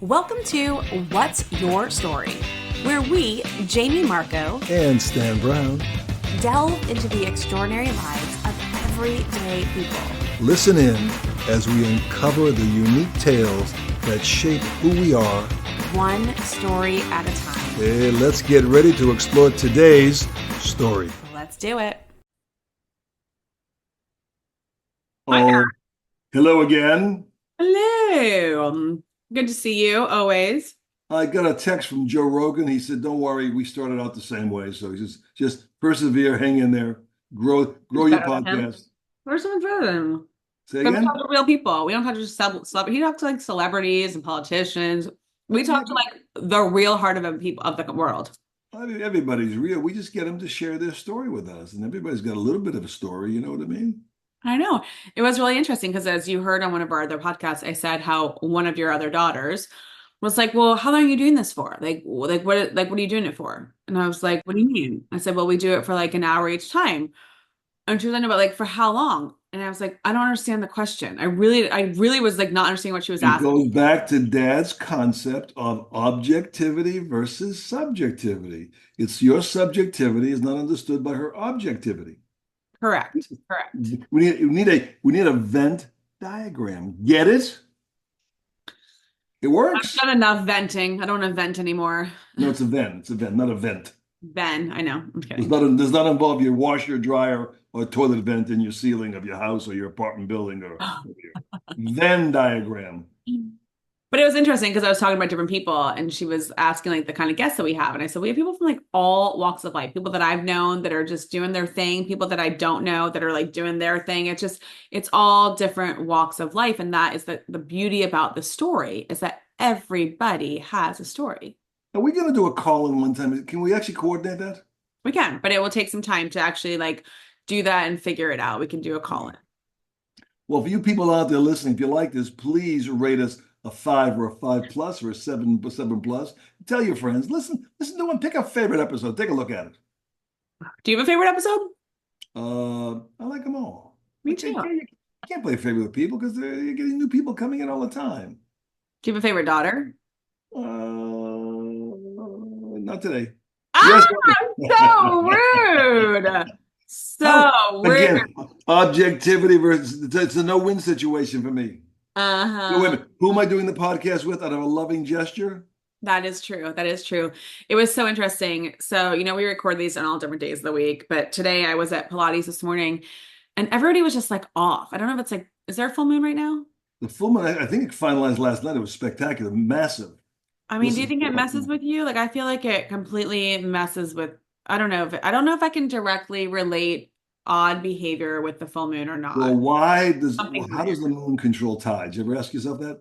Welcome to What's Your Story, where we, Jaime Marco, and Stan Brown, delve into the extraordinary lives of everyday people. Listen in as we uncover the unique tales that shape who we are, one story at a time. Hey, let's get ready to explore today's story. Let's do it. Oh, hello again. Hello. Good to see you always. I got a text from Joe Rogan. He said, "Don't worry, we started out the same way. So just persevere, hang in there, grow your podcast." Where's someone better than him? Say We again? talk to real people. We don't talk to just celebrities. You talk to like celebrities and politicians. We talk to like the real heart of people of the world. I mean, everybody's real. We just get them to share their story with us, and everybody's got a little bit of a story. You know what I mean? I know. It was really interesting because as you heard on one of our other podcasts, I said how one of your other daughters was like, "Well, how long are you doing this for? What are you doing it for?" And I was like, "What do you mean?" I said, "Well, we do it for like an hour each time." And she was like, "But like for how long?" And I was like, "I don't understand the question. I really was like not understanding what she was It asking." goes back to Dad's concept of objectivity versus subjectivity. It's your subjectivity is not understood by her objectivity. Correct. We need a Venn diagram. Get it? It works. I've done enough venting. I don't want to vent anymore. No, it's a Venn. It's a Venn, not a vent. Ben, I know. I'm kidding. Does not involve your washer, dryer, or toilet vent in your ceiling of your house or your apartment building or your Venn diagram. But it was interesting because I was talking about different people and she was asking like the kind of guests that we have. And I said, we have people from like all walks of life, people that I've known that are just doing their thing, people that I don't know that are like doing their thing. It's all different walks of life. And that is the beauty about the story is that everybody has a story. Are we going to do a call-in one time? Can we actually coordinate that? We can, but it will take some time to actually like do that and figure it out. We can do a call-in. Well, for you people out there listening, if you like this, please rate us a 5 or a 5+ or a 7+. Tell your friends. Listen to one. Pick a favorite episode. Take a look at it. Do you have a favorite episode? I like them all. Me too. You can't play favorite with people because you're getting new people coming in all the time. Do you have a favorite daughter? Not today. Ah, so rude. So rude. Again, objectivity versus it's a no-win situation for me. Uh-huh. So wait a minute. Who am I doing the podcast with out of a loving gesture? That is true. That is true. It was so interesting. So, we record these on all different days of the week, but today I was at Pilates this morning and everybody was just like off. I don't know if it's like, is there a full moon right now? The full moon, I think it finalized last night. It was spectacular, massive. I mean, do you think it messes with you? Like, I feel like it completely messes with, I don't know if I can directly relate odd behavior with the full moon or not. Well, how does the moon control tides? You ever ask yourself that?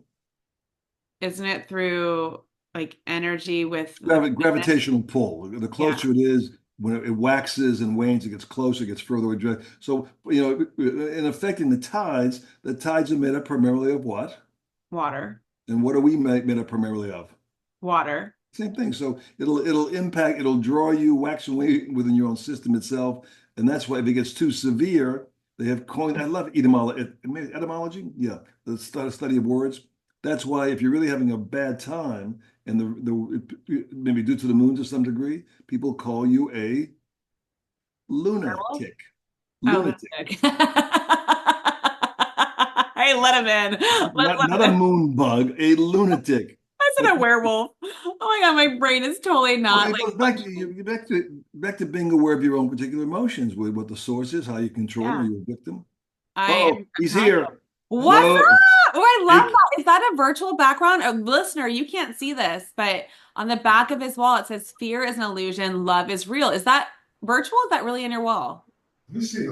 Isn't it through like energy with gravitational pull? The closer it is, when it waxes and wanes, it gets closer, it gets further away. So, in affecting the tides are made up primarily of what? Water. And what are we made up primarily of? Water. Same thing. So it'll draw you, wax and wane within your own system itself. And that's why if it gets too severe, they have coined, I love etymology. Yeah, the study of words. That's why if you're really having a bad time, and maybe due to the moon to some degree, people call you a lunatic. Lunatic. Hey, let him in. Not a moon bug, a lunatic. I said a werewolf. Oh my God, my brain is totally not. It goes back to being aware of your own particular emotions, with what the source is, how you control it, you're a victim. He's here. What's up? Oh, I love that. Is that a virtual background? A listener, you can't see this, but on the back of his wall, it says, "Fear is an illusion, love is real." Is that virtual? Is that really in your wall? Let me see.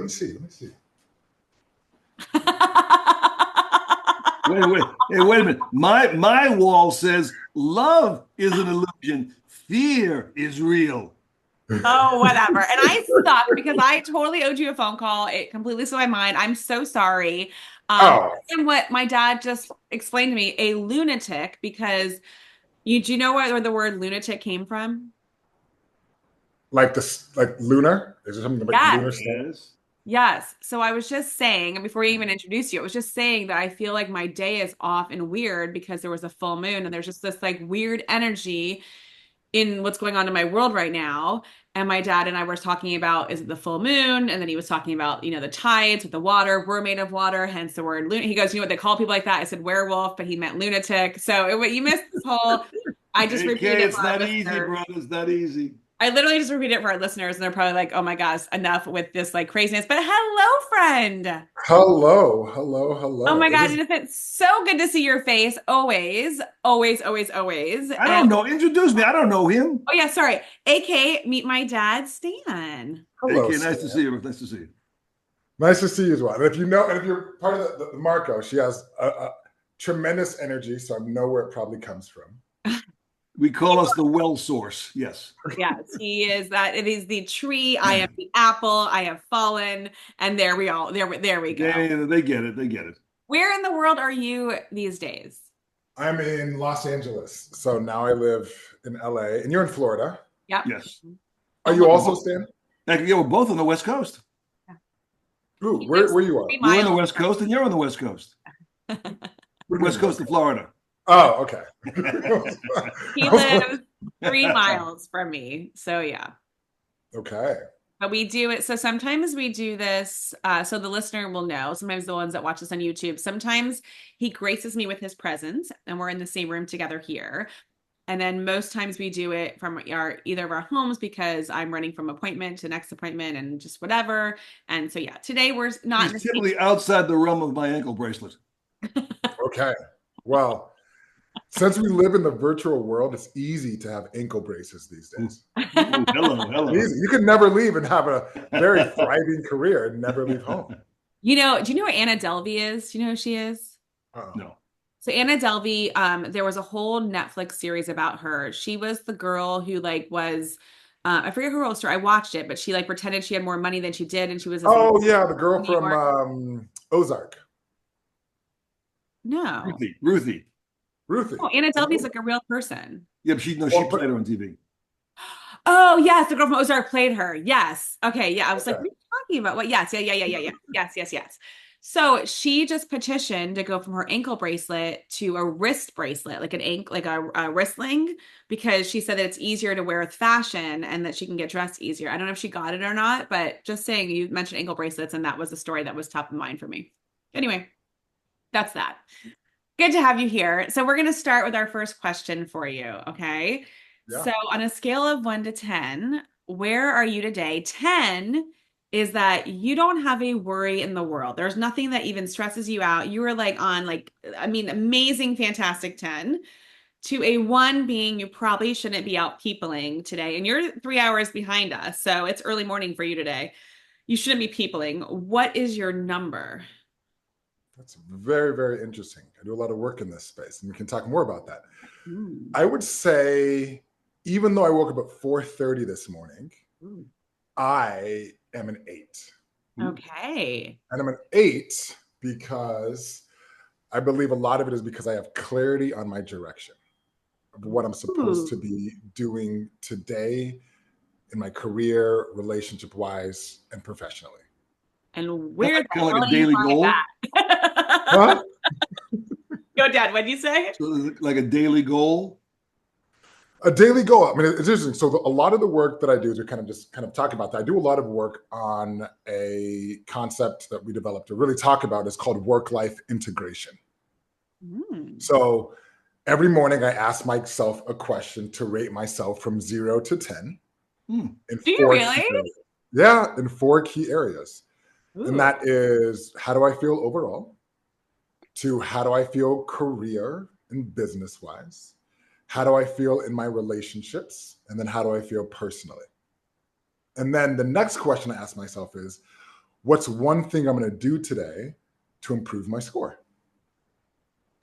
Wait a minute. My wall says love is an illusion. Fear is real. Oh, whatever. And I suck because I totally owed you a phone call. It completely slipped my mind. I'm so sorry. And what my dad just explained to me, a lunatic, because do you know where the word lunatic came from? Like lunar? Is it something like lunar? Yes. Yes. So I was just saying, and before I even introduced you, I was just saying that I feel like my day is off and weird because there was a full moon and there's just this like weird energy in what's going on in my world right now. And my dad and I were talking about, is it the full moon? And then he was talking about, the tides with the water. We're made of water, hence the word he goes, you know what they call people like that? I said werewolf, but he meant lunatic. So you missed this whole, I just AK, repeated it it's for our not easy, listeners. bro. It's not easy. I literally just repeated it for our listeners, and they're probably like, "Oh my gosh, enough with this like craziness." But hello, friend. Hello, hello, Oh hello. my It God, is. Edith, it's so good to see your face. Always, always, always, always. I And don't know. Introduce me. I don't know him. oh yeah, sorry. AK, meet my dad, Stan. Hello, AK, nice Stan. to see you. Nice to see you. Nice to see you as well. And if you're part of the Marco, she has a tremendous energy, so I know where it probably comes from. We call us the well source. Yes. Yes, he is that. It is the tree. I am the apple. I have fallen, and there we go. There we go. They get it. They get it. Where in the world are you these days? I'm in Los Angeles, so now I live in LA, and you're in Florida. Yep. Yes. Are you also, Stan? Yeah, we're both on the West Coast. Ooh, where you are? You're on the West Coast, and you're on the West Coast. West Coast of Florida. Oh, okay. He lives 3 miles from me. So yeah. Okay. But we do it. So sometimes we do this. So the listener will know, sometimes the ones that watch us on YouTube, sometimes he graces me with his presence and we're in the same room together here. And then most times we do it from either of our homes because I'm running from appointment to next appointment and just whatever. And so, yeah, today we're not. He's typically outside the realm of my ankle bracelet. Okay. Well, since we live in the virtual world, it's easy to have ankle braces these days. Ooh, hello. Easy. You could never leave and have a very thriving career and never leave home. Do you know who Anna Delvey is? Do you know who she is? No. So Anna Delvey, there was a whole Netflix series about her. She was the girl who was, I forget her role story. I watched it, but she pretended she had more money than she did, and she was. Oh yeah, the girl from Ozark. No, Ruthie. Oh, Anna Delvey's a real person. Yeah, but she played her on TV. Oh yes, the girl from Ozark played her. Yes. Okay. Yeah, I was like, what are you talking about? What? Yes. Yeah. Yes. So she just petitioned to go from her ankle bracelet to a wrist bracelet, like a wristling, because she said that it's easier to wear with fashion and that she can get dressed easier. I don't know if she got it or not, but just saying, you mentioned ankle bracelets, and that was the story that was top of mind for me. Anyway, that's that. Good to have you here. So we're going to start with our first question for you. Okay. Yeah. So on a scale of 1 to 10, where are you today? 10 is that you don't have a worry in the world. There's nothing that even stresses you out. You were amazing, fantastic 10, to a 1 being you probably shouldn't be out peopling today. And you're 3 hours behind us. So it's early morning for you today. You shouldn't be peopling. What is your number? That's very, very interesting. I do a lot of work in this space, and we can talk more about that. I would say, even though I woke up at 4:30 this morning, I am an 8. Okay. And I'm an 8 because I believe a lot of it is because I have clarity on my direction of what I'm supposed to be doing today in my career, relationship-wise, and professionally. And where kind of like a daily goal? Huh? Go, Dad. What did you say? So like a daily goal? A daily goal. I mean, it's interesting. So a lot of the work that I do is we kind of talk about that. I do a lot of work on a concept that we developed to really talk about. It's called work-life integration. So every morning I ask myself a question to rate myself from 0 to 10. Do you really? Yeah, in 4 key areas. And that is, how do I feel overall? To how do I feel career and business wise? How do I feel in my relationships? And then how do I feel personally? And then the next question I ask myself is, what's one thing I'm going to do today to improve my score?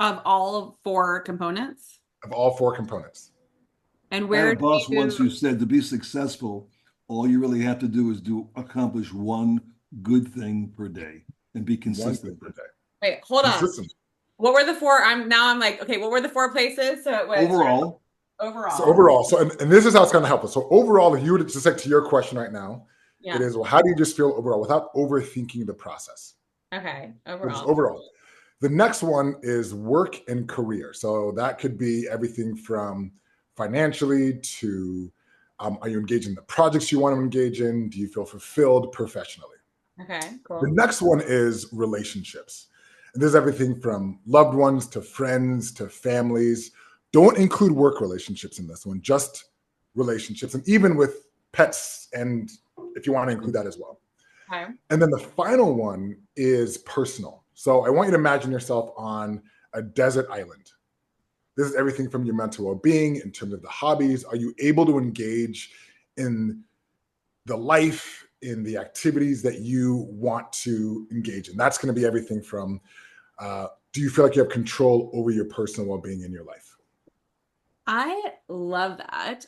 Of all 4 components? Of all 4 components. And where I had a boss once who said to be successful, all you really have to do is accomplish 1 good thing per day and be consistent per day. Wait, hold on. What were the 4? I'm like, okay, what were the 4 places? So it was overall. So and this is how it's going to help us. So overall, if you were to just like to your question right now, Yeah. It is, well, how do you just feel overall without overthinking the process? Okay. So just Overall. overall. The next one is work and career. So that could be everything from financially to are you engaged in the projects you want to engage in? Do you feel fulfilled professionally? Okay. The Cool. next one is relationships. And there's everything from loved ones to friends to families. Don't include work relationships in this one, just relationships, and even with pets, and if you want to include that as well. Okay. And then the final one is personal. So I want you to imagine yourself on a desert island. This is everything from your mental well-being in terms of the hobbies. Are you able to engage in the life, in the activities that you want to engage in? That's going to be everything from do you feel like you have control over your personal well-being in your life? I love that.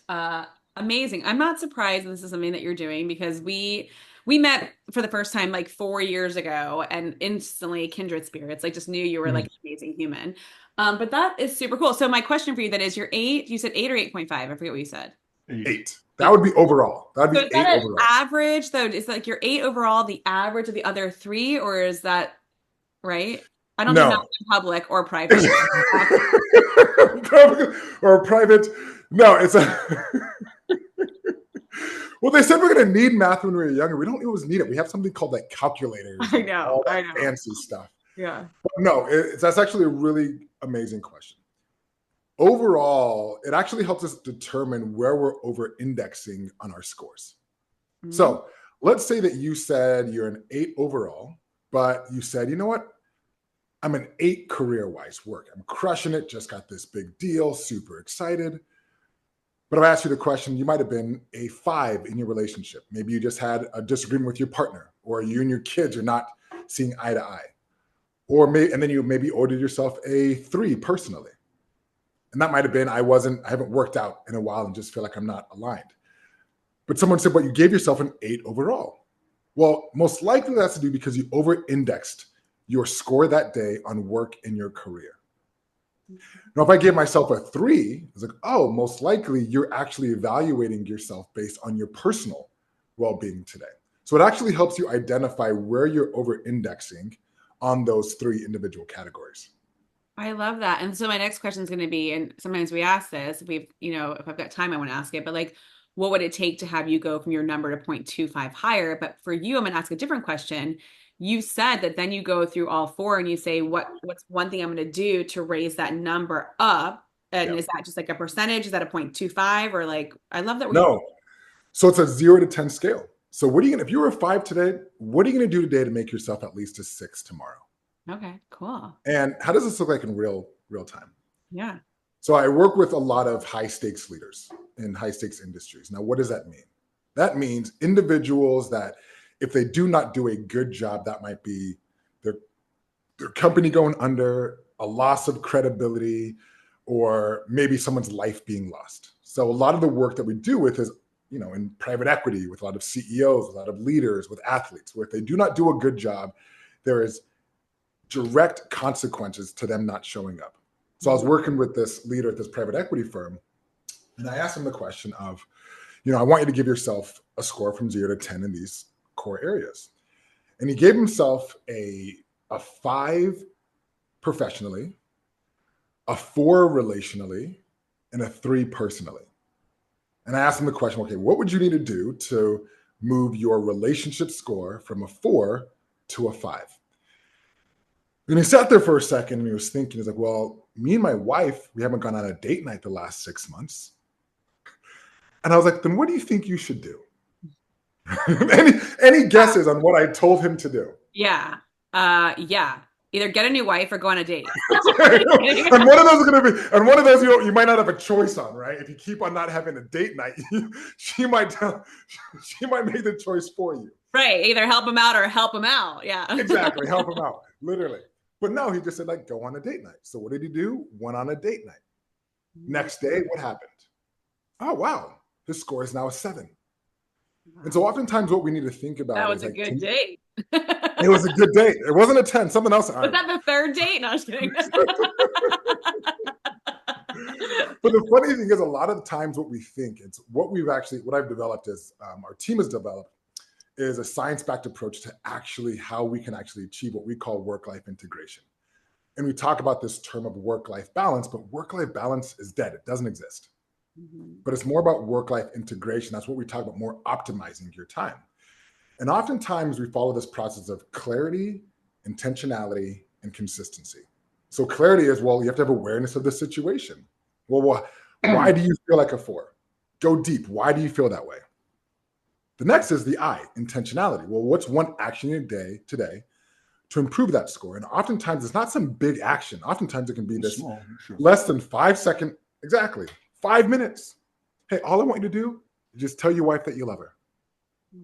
Amazing. I'm not surprised this is something that you're doing because we met for the first time like 4 years ago and instantly kindred spirits, like just knew you were like an amazing human. But that is super cool. So my question for you then is you're 8, you said 8 or 8.5? I forget what you said. 8. That would be overall. That would So be is 8 that an overall. average though? Is like your 8 overall the average of the other 3, or is that right? I don't do math No. in public or private. Or private. No, it's a. Well, they said we're going to need math when we were younger. We don't always need it. We have something called like calculators. I know. All that I know. fancy stuff. Yeah. But no, that's actually a really amazing question. Overall, it actually helps us determine where we're over indexing on our scores. Mm-hmm. So let's say that you said you're an 8 overall, but you said, you know what? I'm an 8 career-wise work. I'm crushing it. Just got this big deal. Super excited. But if I asked you the question, you might have been a 5 in your relationship. Maybe you just had a disagreement with your partner, or you and your kids are not seeing eye to eye. And then you maybe ordered yourself a 3 personally. And that might have been, I haven't worked out in a while and just feel like I'm not aligned. But someone said, well, you gave yourself an 8 overall. Well, most likely that's to do because you over-indexed your score that day on work in your career. Now, if I gave myself a 3, it's like, oh, most likely you're actually evaluating yourself based on your personal well-being today. So it actually helps you identify where you're over-indexing on those 3 individual categories. I love that. And so my next question is going to be, and sometimes we ask this, if I've got time, I want to ask it, but like, what would it take to have you go from your number to 0.25 higher? But for you, I'm going to ask a different question. You said that then you go through all 4 and you say, what's one thing I'm going to do to raise that number up? And is that just like a percentage? Is that a 0.25 or like, I love that. No. So it's a 0 to 10 scale. So what are you going to, if you were a 5 today, what are you going to do today to make yourself at least a 6 tomorrow? Okay, cool. And how does this look like in real time? Yeah. So I work with a lot of high stakes leaders in high stakes industries. Now, what does that mean? That means individuals that if they do not do a good job, that might be their company going under, a loss of credibility, or maybe someone's life being lost. So a lot of the work that we do with is, in private equity, with a lot of CEOs, a lot of leaders, with athletes, where if they do not do a good job, there is direct consequences to them not showing up. So I was working with this leader at this private equity firm, and I asked him the question of, I want you to give yourself a score from 0 to 10 in these core areas. And he gave himself a 5 professionally, a 4 relationally, and a 3 personally. And I asked him the question, okay, what would you need to do to move your relationship score from a 4 to a 5? And he sat there for a second and he was thinking, he's like, well, me and my wife, we haven't gone on a date night the last 6 months. And I was like, then what do you think you should do? Any guesses on what I told him to do? Yeah. Yeah. Either get a new wife or go on a date. And one of those is going to be, and one of those you might not have a choice on, right? If you keep on not having a date night, she might make the choice for you. Right. Either help him out or help him out. Yeah. Exactly. Help him out. Literally. But no, he just said, like, go on a date night. So what did he do? Went on a date night. Next day, what happened? Oh, wow. His score is now a 7. And so oftentimes what we need to think about that was is a like, good date. It was a good date. It wasn't a 10, something else. Was that the 3rd date? No, I was kidding. But the funny thing is, a lot of the times what we think, it's what I've developed is, our team has developed, is a science-backed approach to actually how we can actually achieve what we call work-life integration. And we talk about this term of work-life balance, but work-life balance is dead. It doesn't exist. But it's more about work-life integration. That's what we talk about, more optimizing your time. And oftentimes we follow this process of clarity, intentionality, and consistency. So clarity is, well, you have to have awareness of the situation. Well, why do you feel like a 4? Go deep. Why do you feel that way? The next is the I, intentionality. Well, what's one action in a day today to improve that score? And oftentimes it's not some big action. Oftentimes it can be this Small, sure. less than 5-second, exactly, 5 minutes. Hey, all I want you to do is just tell your wife that you love her.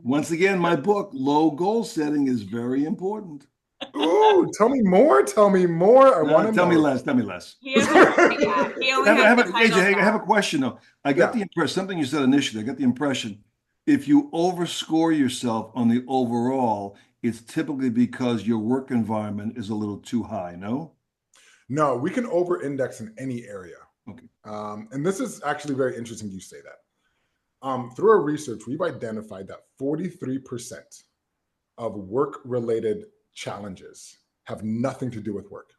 Once again, my book, Low Goal Setting, is very important. Ooh, tell me more. Tell me more. I want to know. Tell me less. Tell me less. He hasn't written it yet. He only has the title AJ, I have a down. question though. I got the impression, something you said initially, I got the impression if you overscore yourself on the overall, it's typically because your work environment is a little too high, no? No, we can over-index in any area. Okay. And this is actually very interesting you say that. Through our research, we've identified that 43% of work-related challenges have nothing to do with work.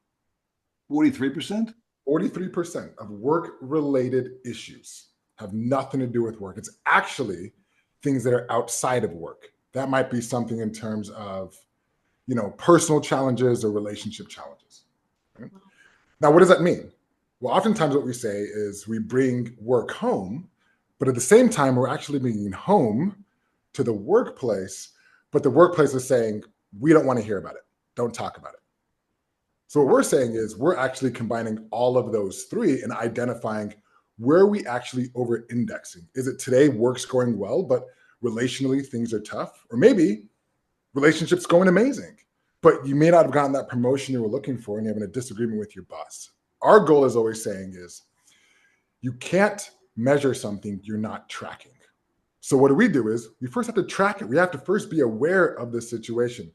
43%? 43% of work-related issues have nothing to do with work. It's actually things that are outside of work. That might be something in terms of, personal challenges or relationship challenges. Right? Now, what does that mean? Well, oftentimes what we say is we bring work home, but at the same time, we're actually bringing home to the workplace, but the workplace is saying, we don't want to hear about it. Don't talk about it. So what we're saying is we're actually combining all of those three and identifying where are we actually over-indexing. Is it today work's going well, but relationally things are tough? Or maybe relationships going amazing, but you may not have gotten that promotion you were looking for and you're having a disagreement with your boss. Our goal is always saying is you can't measure something you're not tracking. So what do? Is we first have to track it. We have to first be aware of the situation.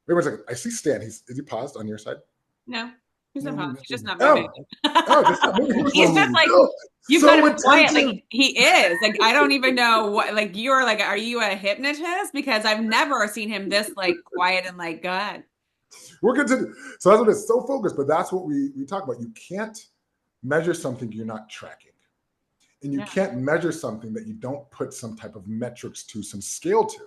Wait 1 second. I see Stan. Is he paused on your side? No, he's not paused. He's just not Oh. moving. Just not moving. He's just like, you've got him quiet. Like he is. Like I don't even know what. Like you're like, are you a hypnotist? Because I've never seen him this like quiet and like, go ahead. We're continuing. So that's what it's so focused. But that's what we talk about. You can't measure something you're not tracking, and you can't measure something that you don't put some type of metrics to, some scale to.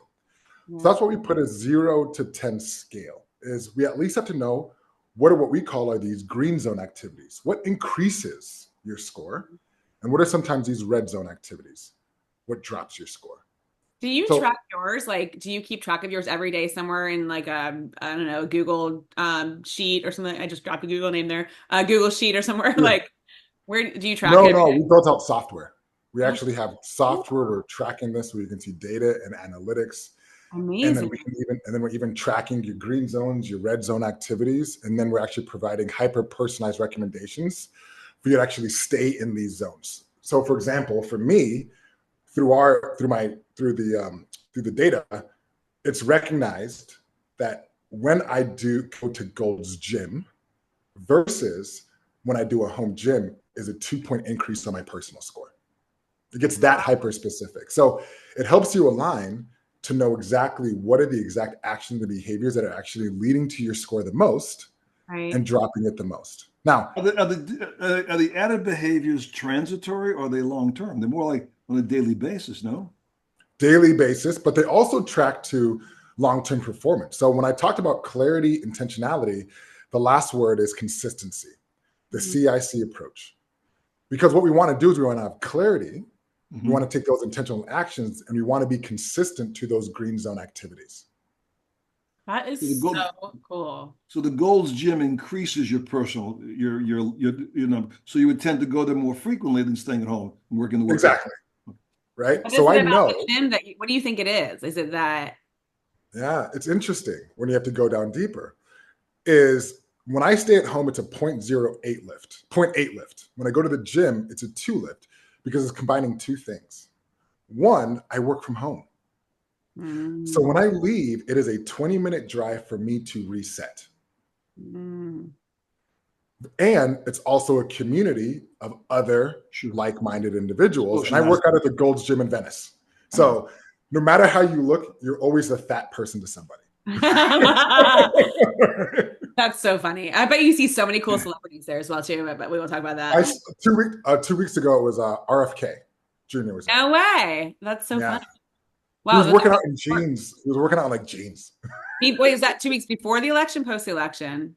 So that's why we put a 0 to 10 scale. Is we at least have to know what we call these green zone activities. What increases your score? And what are sometimes these red zone activities? What drops your score? Do you track yours? Like, do you keep track of yours every day somewhere in like a, I don't know, Google sheet or something? I just dropped a Google name there. Google sheet or somewhere. Yeah. Like, where do you track it? No, we built out software. We actually have software. We're tracking this where you can see data and analytics. Amazing. And then we're even tracking your green zones, your red zone activities, and then we're actually providing hyper-personalized recommendations for you to actually stay in these zones. So, for example, for me, through the data, it's recognized that when I do go to Gold's Gym versus when I do a home gym is a 2-point increase on my personal score. It gets that hyper-specific. So it helps you align to know exactly what are the exact actions and behaviors that are actually leading to your score the most and dropping it the most. Now, are the added behaviors transitory or are they long-term? They're more like on a daily basis, no? Daily basis, but they also track to long-term performance. So when I talked about clarity, intentionality, the last word is consistency, the CIC approach. Because what we want to do is we want to have clarity. We want to take those intentional actions and we want to be consistent to those green zone activities. That is so cool. So the Gold's Gym increases your personal, your number. So you would tend to go there more frequently than staying at home and working the work. Exactly. Right. What so I know. The gym what do you think it is? Is it that? Yeah, it's interesting when you have to go down deeper. Is when I stay at home, it's a 0.08 lift, 0.8 lift. When I go to the gym, it's a 2 lift. Because it's combining two things. One, I work from home. So when I leave, it is a 20-minute drive for me to reset. And it's also a community of other like-minded individuals. And I work out at the Gold's Gym in Venice. So no matter how you look, you're always the fat person to somebody. That's so funny. I bet you see so many cool celebrities there as well too, but we won't talk about that. 2 weeks ago, it was RFK Jr. was there. No way. That's so funny. Wow. He was working out in jeans. He was working out in like jeans. Wait, is that 2 weeks before the election, post the election?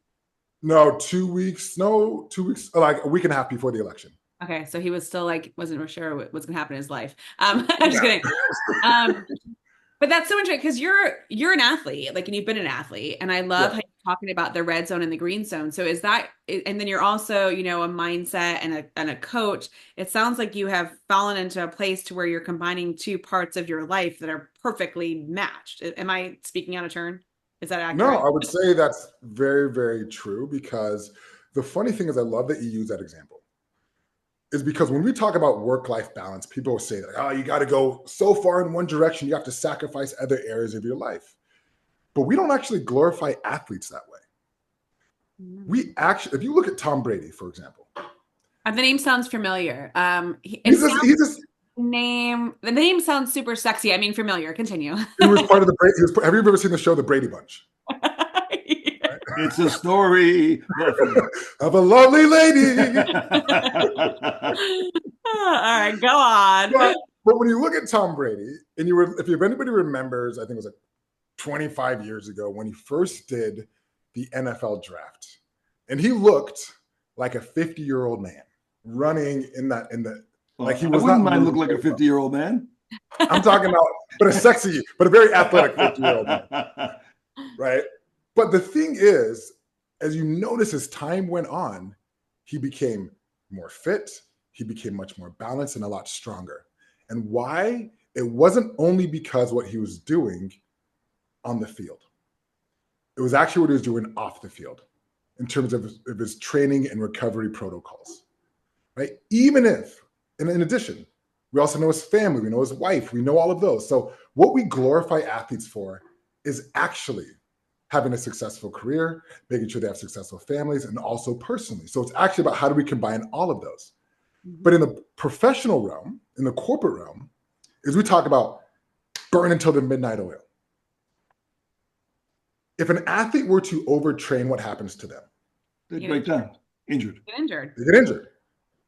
No, 2 weeks. No, 2 weeks, like a week and a half before the election. Okay, so he was still like, wasn't sure what was going to happen in his life. I'm just kidding. But that's so interesting because you're an athlete, like, and you've been an athlete, and I love how you're talking about the red zone and the green zone. So is that, and then you're also, you know, a mindset and a coach. It sounds like you have fallen into a place to where you're combining two parts of your life that are perfectly matched. Am I speaking out of turn? Is that accurate? No, I would say that's very, very true, because the funny thing is I love that you use that example. Is because when we talk about work-life balance, people will say that, oh, you got to go so far in one direction, you have to sacrifice other areas of your life. But we don't actually glorify athletes that way. We actually, if you look at Tom Brady, for example. The name sounds familiar. The name sounds super sexy. I mean, familiar. Continue. He was part of the Brady. Have you ever seen the show The Brady Bunch? It's a story of a lovely lady. All right, go on. But when you look at Tom Brady, and if anybody remembers, I think it was like 25 years ago when he first did the NFL draft, and he looked like a 50-year-old man running like he was. I wouldn't mind looking like a 50-year-old man. I'm talking about, but a very athletic 50-year-old man, right? But the thing is, as you notice, as time went on, he became more fit. He became much more balanced and a lot stronger. And why? It wasn't only because what he was doing on the field. It was actually what he was doing off the field in terms of his training and recovery protocols, right? Even if, and in addition, we also know his family, we know his wife, we know all of those. So what we glorify athletes for is actually having a successful career, making sure they have successful families, and also personally. So it's actually about how do we combine all of those. But in the professional realm, in the corporate realm, is we talk about burn until the midnight oil. If an athlete were to overtrain, what happens to them? They break down, injured. They get injured.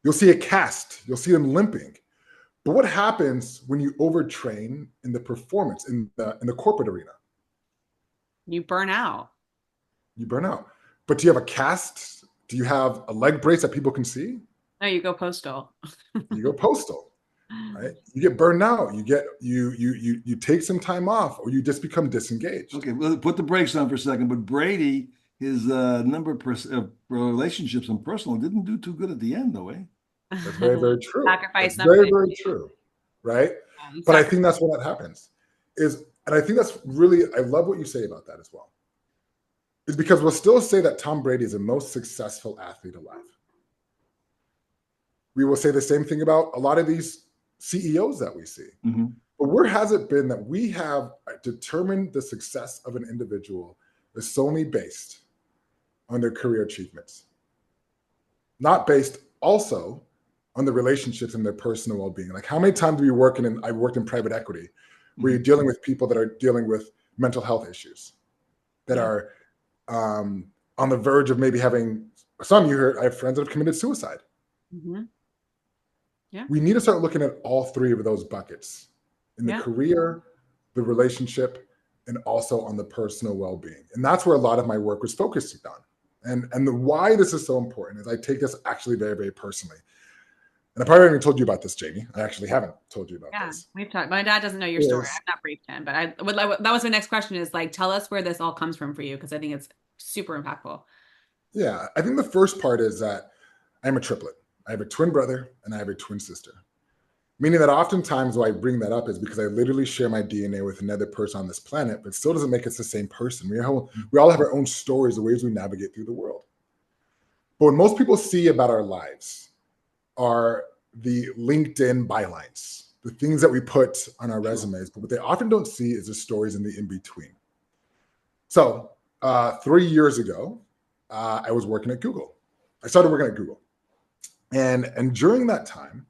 You'll see a cast. You'll see them limping. But what happens when you overtrain in the performance, in the corporate arena? You burn out. But do you have a cast? Do you have a leg brace that people can see? No, you go postal. Right? You get burned out. You take some time off, or you just become disengaged. Okay, well, put the brakes on for a second. But Brady, his number of relationships and personal didn't do too good at the end, though, eh? That's very, very true. Sacrifice. That's very, very true. Right? But I think that's what happens. And I think that's really, I love what you say about that as well. Is because we'll still say that Tom Brady is the most successful athlete alive. We will say the same thing about a lot of these CEOs that we see. Mm-hmm. But where has it been that we have determined the success of an individual is solely based on their career achievements? Not based also on the relationships and their personal well-being. Like, how many times do we work I worked in private equity, where you're dealing with people that are dealing with mental health issues, that are on the verge of maybe having, I have friends that have committed suicide. Mm-hmm. Yeah. We need to start looking at all three of those buckets in the career, the relationship, and also on the personal well-being. And that's where a lot of my work was focused on. And why this is so important is I take this actually very, very personally. And I probably haven't even told you about this, Jamie. I actually haven't told you about this. Yeah, we've talked. My dad doesn't know your story. I've not briefed him, but that was my next question is, like, tell us where this all comes from for you, because I think it's super impactful. Yeah, I think the first part is that I'm a triplet. I have a twin brother and I have a twin sister. Meaning that oftentimes why I bring that up is because I literally share my DNA with another person on this planet, but still doesn't make us the same person. We all have our own stories, the ways we navigate through the world. But what most people see about our lives are the LinkedIn bylines, the things that we put on our resumes, but what they often don't see is the stories in the in-between. So 3 years ago, I was working at Google. I started working at Google. And during that time,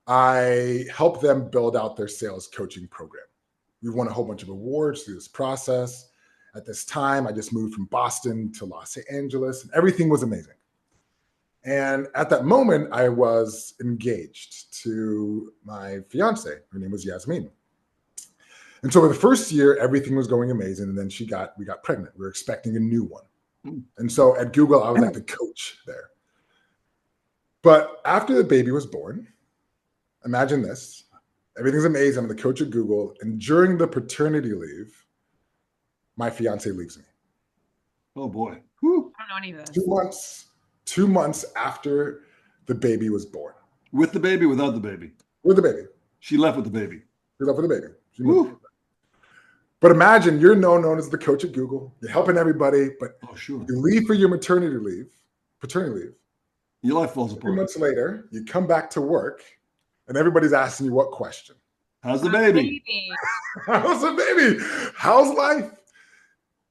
I helped them build out their sales coaching program. We won a whole bunch of awards through this process. At this time, I just moved from Boston to Los Angeles, and everything was amazing. And at that moment, I was engaged to my fiance. Her name was Yasmin. And so for the first year, everything was going amazing. And then we got pregnant. We were expecting a new one. And so at Google, I was like the coach there. But after the baby was born, imagine this. Everything's amazing. I'm the coach at Google. And during the paternity leave, my fiance leaves me. Oh boy. Whew. I don't know any of this. 2 months after the baby was born. With the baby, without the baby? With the baby. She left with the baby. She left with the baby. She moved. But imagine you're known as the coach at Google. You're helping everybody, but sure. You leave for your paternity leave. Your life falls apart. 3 months later, you come back to work, and everybody's asking you what question? How's the baby? How's the baby? How's life?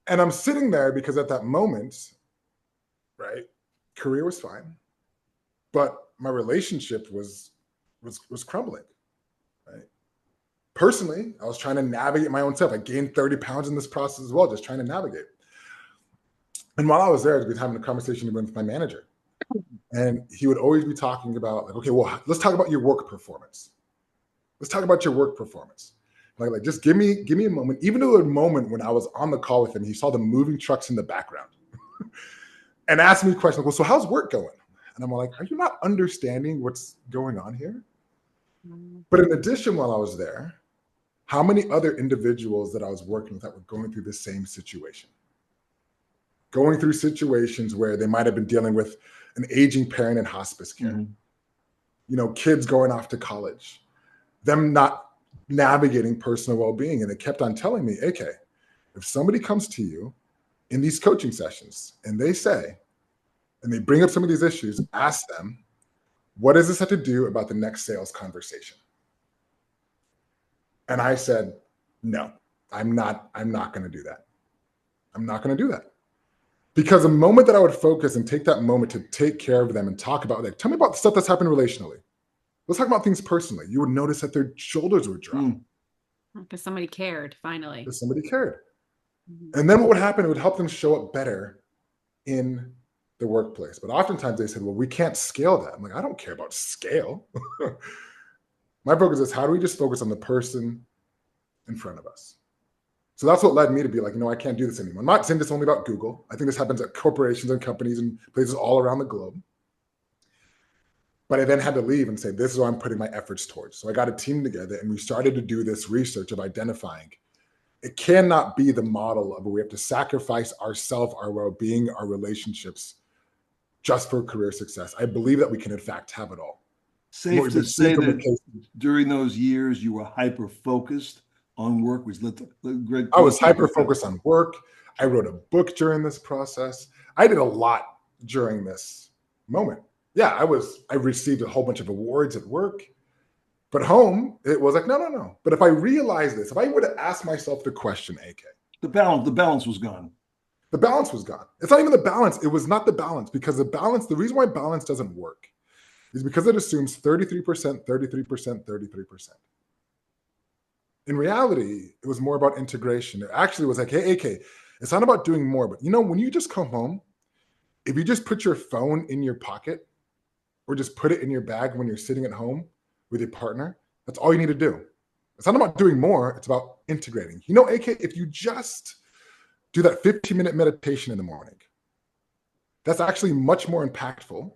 And I'm sitting there because at that moment, right, career was fine, but my relationship was crumbling. Right. Personally, I was trying to navigate my own self. I gained 30 pounds in this process as well, just trying to navigate. And while I was there, I was having a conversation with my manager. And he would always be talking about, like, okay, well, let's talk about your work performance. Let's talk about your work performance. Like just give me a moment. Even though a moment when I was on the call with him, he saw the moving trucks in the background and asked me questions. Well, so how's work going? And I'm like, are you not understanding what's going on here? But in addition, while I was there, how many other individuals that I was working with that were going through the same situation? Going through situations where they might have been dealing with an aging parent in hospice care, kids going off to college, them not navigating personal well-being. And they kept on telling me, okay, if somebody comes to you in these coaching sessions and they bring up some of these issues, ask them, what does this have to do about the next sales conversation? And I said, no, I'm not going to do that. I'm not going to do that. Because the moment that I would focus and take that moment to take care of them and talk about, like, tell me about the stuff that's happened relationally. Let's talk about things personally. You would notice that their shoulders would drop. Because somebody cared, finally. Because somebody cared. And then what would happen, it would help them show up better in the workplace. But oftentimes they said, well, we can't scale that. I'm like, I don't care about scale. My focus is, how do we just focus on the person in front of us? So that's what led me to be like, I can't do this anymore. I'm not saying this only about Google. I think this happens at corporations and companies and places all around the globe. But I then had to leave and say, this is what I'm putting my efforts towards. So I got a team together and we started to do this research of identifying. It cannot be the model of where we have to sacrifice ourselves, our well-being, our relationships just for career success. I believe that we can in fact have it all. Safe to say that during those years, you were hyper-focused on work. I was hyper-focused on work. I wrote a book during this process. I did a lot during this moment. Yeah, I received a whole bunch of awards at work, but home, it was like, no. But if I realized this, if I would have asked myself the question, AK. The balance was gone. The balance was gone. It's not even the balance. It was not the balance, because the reason why balance doesn't work is because it assumes 33%, 33%, 33%. In reality, it was more about integration. It actually was like, hey, AK, it's not about doing more, but when you just come home, if you just put your phone in your pocket, or just put it in your bag when you're sitting at home with your partner, that's all you need to do. It's not about doing more, it's about integrating. AK, if you just do that 15-minute meditation in the morning, that's actually much more impactful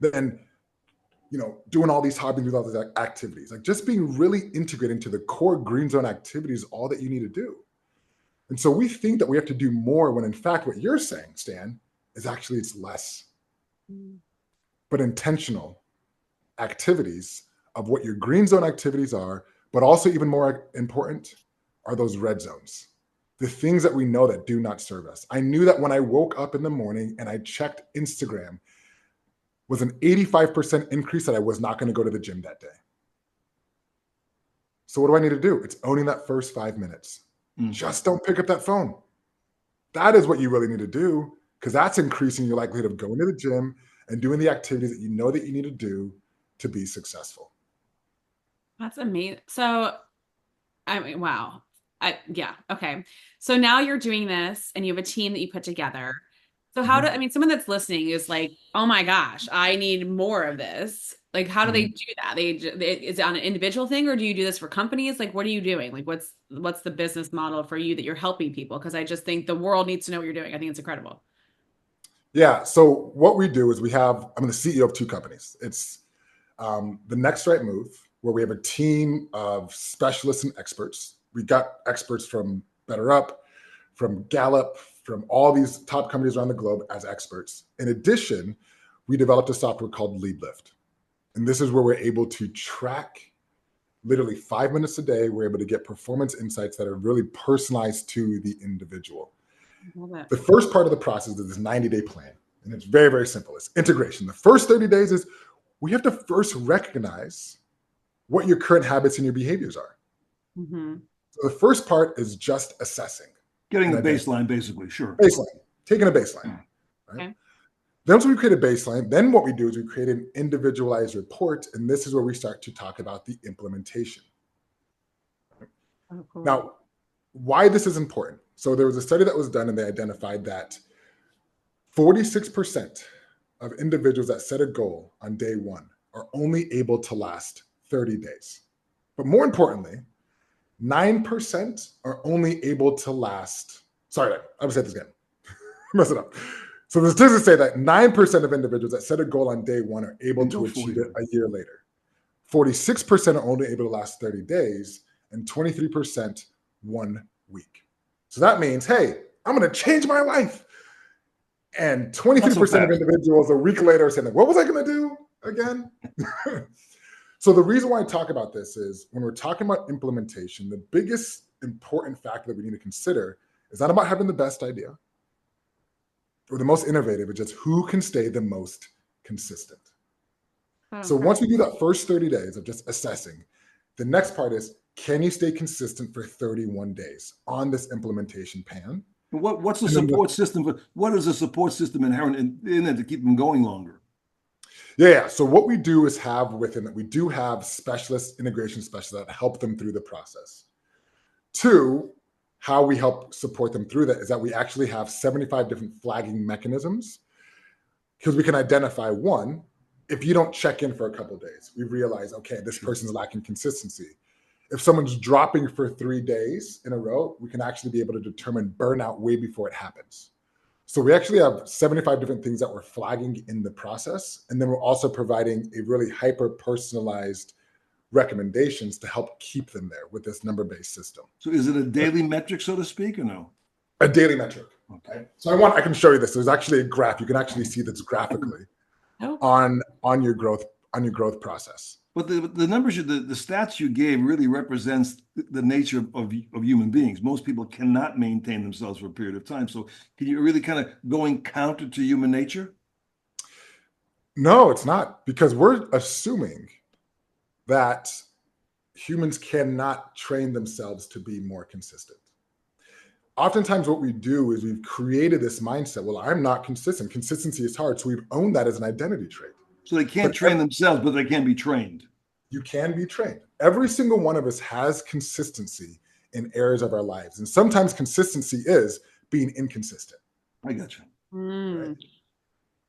than, doing all these hobbies, doing all these activities. Like, just being really integrated into the core green zone activities is all that you need to do. And so we think that we have to do more when in fact what you're saying, Stan, is actually it's less. But intentional activities of what your green zone activities are, but also even more important are those red zones, the things that we know that do not serve us. I knew that when I woke up in the morning and I checked Instagram, was an 85% increase that I was not going to go to the gym that day. So what do I need to do? It's owning that first 5 minutes. Just don't pick up that phone. That is what you really need to do, because that's increasing your likelihood of going to the gym and doing the activities that you know that you need to do to be successful. That's amazing. So I mean, wow. Yeah. Okay. So now you're doing this and you have a team that you put together. So how do, Mhm. I mean, someone that's listening is like, oh my gosh, I need more of this. Like, how do they Mhm. do that? Is it on an individual thing or do you do this for companies? Like, what are you doing? Like, what's the business model for you that you're helping people? Because I just think the world needs to know what you're doing. I think it's incredible. Yeah. So what we do is I'm the CEO of two companies. It's the Next Right Move, where we have a team of specialists and experts. We got experts from BetterUp, from Gallup, from all these top companies around the globe as experts. In addition, we developed a software called LeadLift. And this is where we're able to track literally 5 minutes a day. We're able to get performance insights that are really personalized to the individual. Love it. The first part of the process is this 90-day plan. And it's very, very simple. It's integration. The first 30 days is we have to first recognize what your current habits and your behaviors are. Mm-hmm. So the first part is just assessing. Getting and the identifying. baseline, basically. Sure. Baseline, taking a baseline. Right? Okay. Then once we create a baseline, then what we do is we create an individualized report. And this is where we start to talk about the implementation. Oh, cool. Now, why this is important. So there was a study that was done and they identified that 46% of individuals that set a goal on day one are only able to last 30 days. But more importantly, 9% are only able to last. Sorry, I'm gonna say this again. Mess it up. So the statistics say that 9% of individuals that set a goal on day one are able And to go achieve for it a year later. 46% are only able to last 30 days, and 23% 1 week. So that means, hey, I'm gonna change my life. And Not so 23% of fast. individuals a week later are saying, what was I gonna do again? So the reason why I talk about this is when we're talking about implementation, the biggest important factor that we need to consider is not about having the best idea or the most innovative, it's just who can stay the most consistent. Oh, So once we do that first 30 days of just assessing, the next part is, can you stay consistent for 31 days on this implementation plan? What's the And then support system for? What is the support system inherent in it to keep them going longer? Yeah. So what we do is have within it, we do have specialists, integration specialists that help them through the process. Two, how we help support them through that is that we actually have 75 different flagging mechanisms because we can identify one, if you don't check in for a couple of days, we realize, okay, this person's lacking consistency. If someone's dropping for 3 days in a row, we can actually be able to determine burnout way before it happens. So we actually have 75 different things that we're flagging in the process. And then we're also providing a really hyper personalized recommendations to help keep them there with this number-based system. So is it a daily metric, so to speak, or no? A daily metric. Okay. So I can show you this. There's actually a graph. You can actually see this graphically on your growth process. But the numbers, the stats you gave really represents the nature of human beings. Most people cannot maintain themselves for a period of time. So can you really kind of going counter to human nature? No, it's not, because we're assuming that humans cannot train themselves to be more consistent. Oftentimes what we do is we've created this mindset, well, I'm not consistent. Consistency is hard. So we've owned that as an identity trait. So they can't train themselves, but they can be trained. You can be trained. Every single one of us has consistency in areas of our lives. And sometimes consistency is being inconsistent. I got you. Right?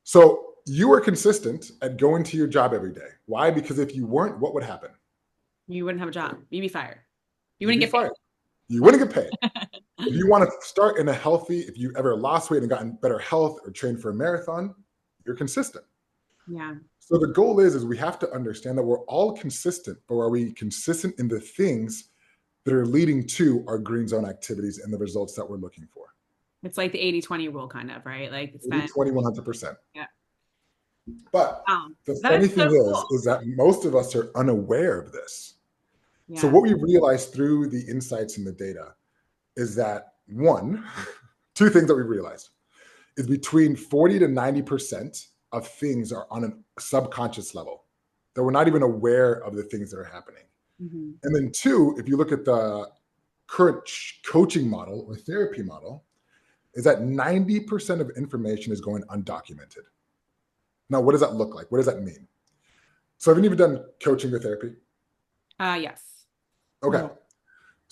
So you are consistent at going to your job every day. Why? Because if you weren't, what would happen? You wouldn't have a job. You'd be fired. You You'd wouldn't be get paid. fired. You wouldn't get paid. If you want to start in a healthy, if you ever lost weight and gotten better health or trained for a marathon, you're consistent. Yeah. So the goal is we have to understand that we're all consistent, but are we consistent in the things that are leading to our green zone activities and the results that we're looking for? It's like the 80-20 rule kind of, right? Like it's 80, 20, 100%. Yeah. But the that funny is thing so cool. is that most of us are unaware of this. Yeah. So what we realized through the insights in the data is that two things that we realized is between 40 to 90% of things are on a subconscious level, that we're not even aware of the things that are happening. Mm-hmm. And then two, if you look at the current coaching model or therapy model, is that 90% of information is going undocumented. Now, what does that look like? What does that mean? So have you ever done coaching or therapy? Yes. Okay.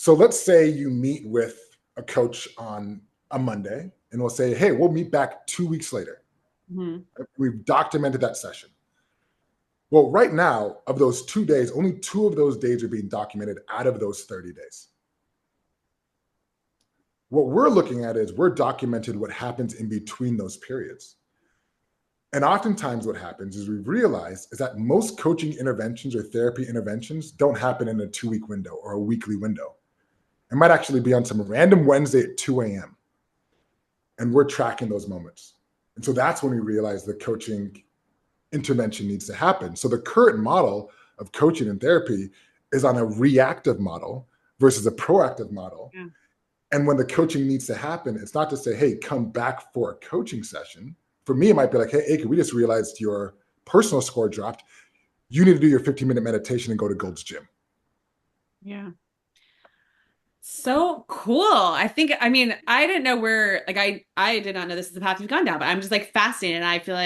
So let's say you meet with a coach on a Monday and we'll say, hey, we'll meet back 2 weeks later. Mhm. We've documented that session. Well, right now, of those 2 days, only 2 of those days are being documented out of those 30 days. What we're looking at is we're documented what happens in between those periods. And oftentimes what happens is we've realized is that most coaching interventions or therapy interventions don't happen in a 2-week window or a weekly window. It might actually be on some random Wednesday at 2 a.m. And we're tracking those moments. And so that's when we realize the coaching intervention needs to happen. So the current model of coaching and therapy is on a reactive model versus a proactive model. Yeah. And when the coaching needs to happen, it's not to say, hey, come back for a coaching session. For me, it might be like, hey, Aika, we just realized your personal score dropped. You need to do your 15-minute meditation and go to Gold's Gym. Yeah. So cool. I mean, I didn't know where, like, I did not know this is the path you've gone down, but I'm just like fascinated. And I feel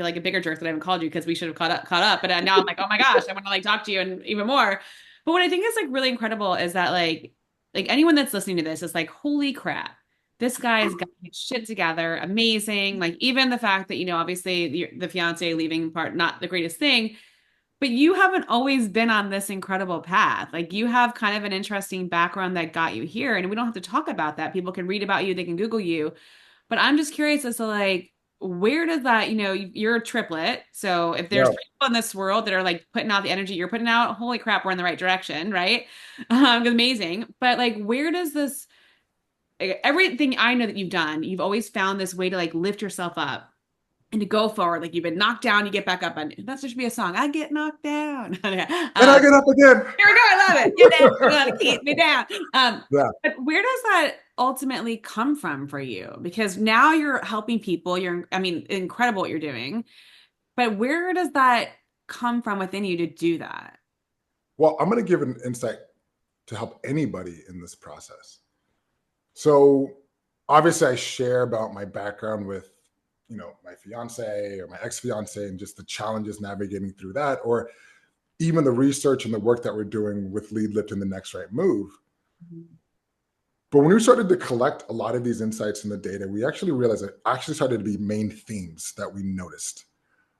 like a bigger jerk that I haven't called you because we should have caught up. But now I'm like, oh my gosh, I want to like talk to you and even more. But what I think is like really incredible is that like anyone that's listening to this is like, holy crap, this guy's got his shit together. Amazing. Like even the fact that, obviously the fiance leaving part, not the greatest thing. But you haven't always been on this incredible path. Like you have kind of an interesting background that got you here. And we don't have to talk about that. People can read about you, they can Google you. But I'm just curious as to like, where does that, you're a triplet. So if there's people in this world that are like putting out the energy you're putting out, holy crap, we're in the right direction, right? Amazing. But like, where does this, everything I know that you've done, you've always found this way to like lift yourself up and to go forward. Like you've been knocked down, you get back up. And that should be a song. I get knocked down. And I get up again. Here we go. I love it. Get down. You gotta keep me down. Yeah. But where does that ultimately come from for you? Because now you're helping people. Incredible what you're doing. But where does that come from within you to do that? Well, I'm going to give an insight to help anybody in this process. So obviously I share about my background with my fiance or my ex-fiance and just the challenges navigating through that, or even the research and the work that we're doing with Lead Lift and the Next Right Move. Mm-hmm. But when we started to collect a lot of these insights and the data, we actually realized that actually started to be main themes that we noticed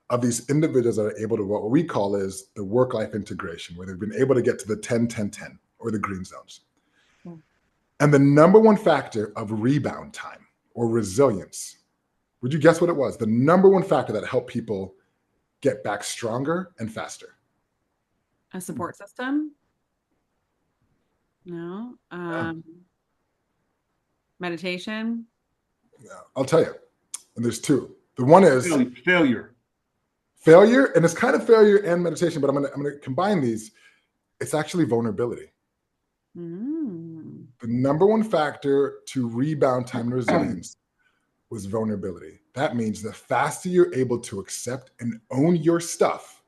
of these individuals that are able to, what we call is the work-life integration, where they've been able to get to the 10-10-10 or the green zones. Yeah. And the number one factor of rebound time or resilience, would you guess what it was? The number one factor that helped people get back stronger and faster. A support system? No. Meditation? Yeah, I'll tell you. And there's two. The one is failure. Failure, and it's kind of failure and meditation, but I'm gonna combine these. It's actually vulnerability. Mm. The number one factor to rebound time and resilience was vulnerability. That means the faster you're able to accept and own your stuff,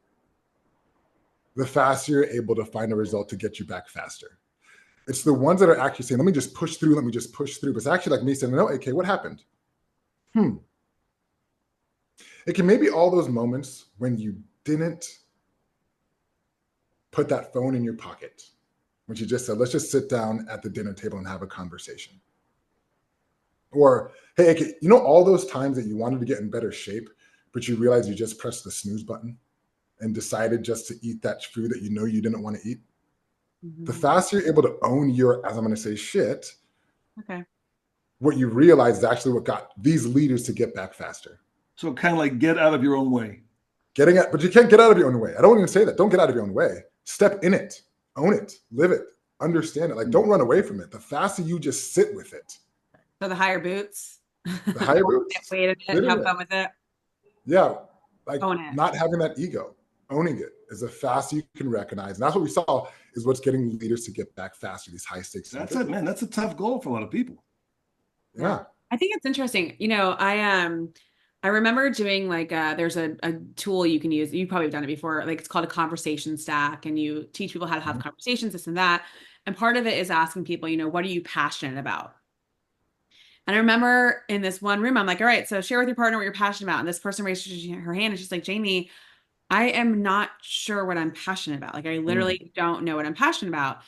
the faster you're able to find a result to get you back faster. It's the ones that are actually saying, let me just push through. But it's actually like me saying, no, okay, what happened? It can maybe all those moments when you didn't put that phone in your pocket, when you just said, let's just sit down at the dinner table and have a conversation. Or, hey, all those times that you wanted to get in better shape, but you realized you just pressed the snooze button and decided just to eat that food that you didn't want to eat. Mm-hmm. The faster you're able to own your, as I'm going to say, shit, okay, what you realize is actually what got these leaders to get back faster. So kind of like get out of your own way. But you can't get out of your own way. I don't even say that. Don't get out of your own way. Step in it, own it, live it, understand it. Like, don't run away from it. The faster you just sit with it. So the higher boots. The higher boots. Wait a minute, have fun with it. Yeah, like not having that ego, owning it is the faster you can recognize. And that's what we saw is what's getting leaders to get back faster, these high stakes. That's it, man. That's a tough goal for a lot of people. Yeah. I think it's interesting. I remember doing there's a tool you can use. You probably have done it before. Like it's called a conversation stack, and you teach people how to have conversations, this and that. And part of it is asking people, what are you passionate about? And I remember in this one room, I'm like, all right, so share with your partner what you're passionate about. And this person raised her hand and she's like, Jaime, I am not sure what I'm passionate about. Like I literally don't know what I'm passionate about.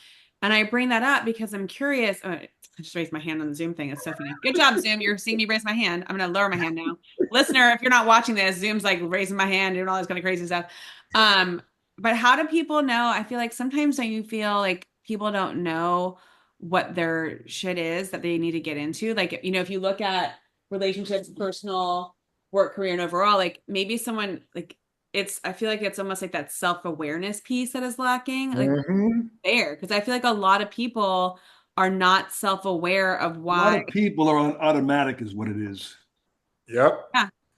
And I bring that up because I'm curious. I just raised my hand on the Zoom thing. It's so funny. Good job, Zoom. You're seeing me raise my hand. I'm going to lower my hand now. Listener, if you're not watching this, Zoom's like raising my hand, doing all this kind of crazy stuff. But how do people know? I feel like sometimes you feel like people don't know what their shit is that they need to get into. Like, if you look at relationships, personal, work, career, and overall, like maybe someone like I feel like it's almost like that self-awareness piece that is lacking. Like there, because I feel like a lot of people are not self-aware of A why. lot of people are on automatic is what it is. Yep.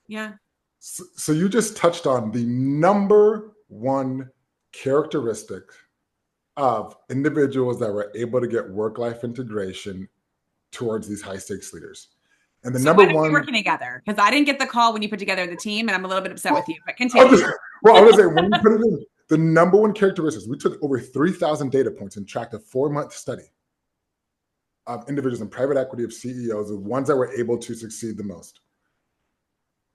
Yeah. So you just touched on the number one characteristic of individuals that were able to get work-life integration towards these high-stakes leaders. And the number one, working together, because I didn't get the call when you put together the team, and I'm a little bit upset with you. But continue. I was saying when we put it in, the number one characteristics, we took over 3,000 data points and tracked a 4-month study of individuals in private equity, of CEOs, of ones that were able to succeed the most.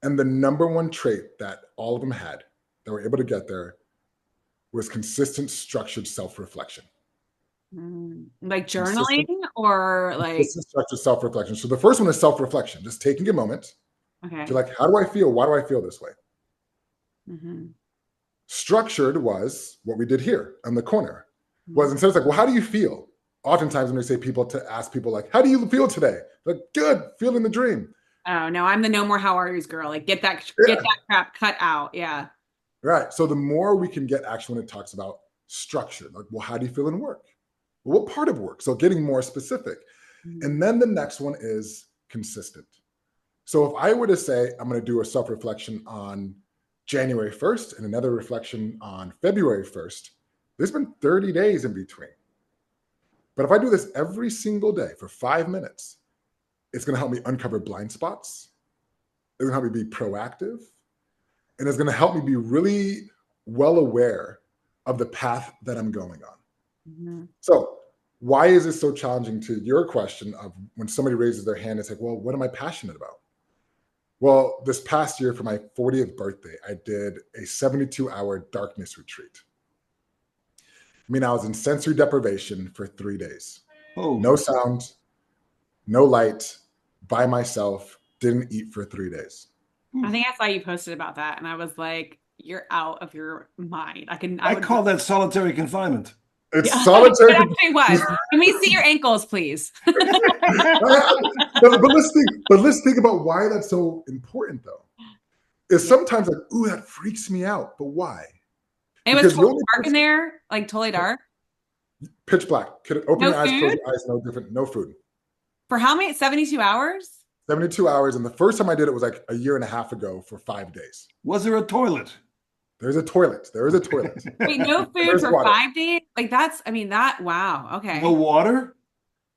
And the number one trait that all of them had that were able to get there was consistent, structured self-reflection. Like journaling or like consistent, structured self-reflection. So the first one is self-reflection, just taking a moment to like, how do I feel? Why do I feel this way? Structured was what we did here on the corner. Was instead of like, well, how do you feel? Oftentimes when we say people to ask people like, how do you feel today? Like, good, feeling the dream. Oh no, I'm the no more how are yous girl. Like get that crap cut out. Yeah. Right. So the more we can get actually when it talks about structure, like, well, how do you feel in work? Well, what part of work? So getting more specific. And then the next one is consistent. So if I were to say, I'm going to do a self-reflection on January 1st and another reflection on February 1st, there's been 30 days in between. But if I do this every single day for 5 minutes, it's going to help me uncover blind spots. It's going to help me be proactive. And it's going to help me be really well aware of the path that I'm going on. So why is this so challenging to your question of when somebody raises their hand, it's like, well, what am I passionate about? Well, this past year for my 40th birthday, I did a 72-hour darkness retreat. I mean, I was in sensory deprivation for 3 days. No sound, no light, by myself, didn't eat for 3 days. I think I saw you posted about that, and I was like, you're out of your mind. I call that solitary confinement. It's solitary. It actually was. Can we see your ankles, please? but let's think about why that's so important, though. Is sometimes like, ooh, that freaks me out. But why? It was totally dark in there, like totally dark. Pitch black. Could open your eyes, close your eyes, no different, no food. For how many? 72 hours? 72 hours. And the first time I did it was like a year and a half ago for 5 days. Was there a toilet? There's a toilet. There is a toilet. Wait, no food for water. 5 days? Like wow. Okay. No water?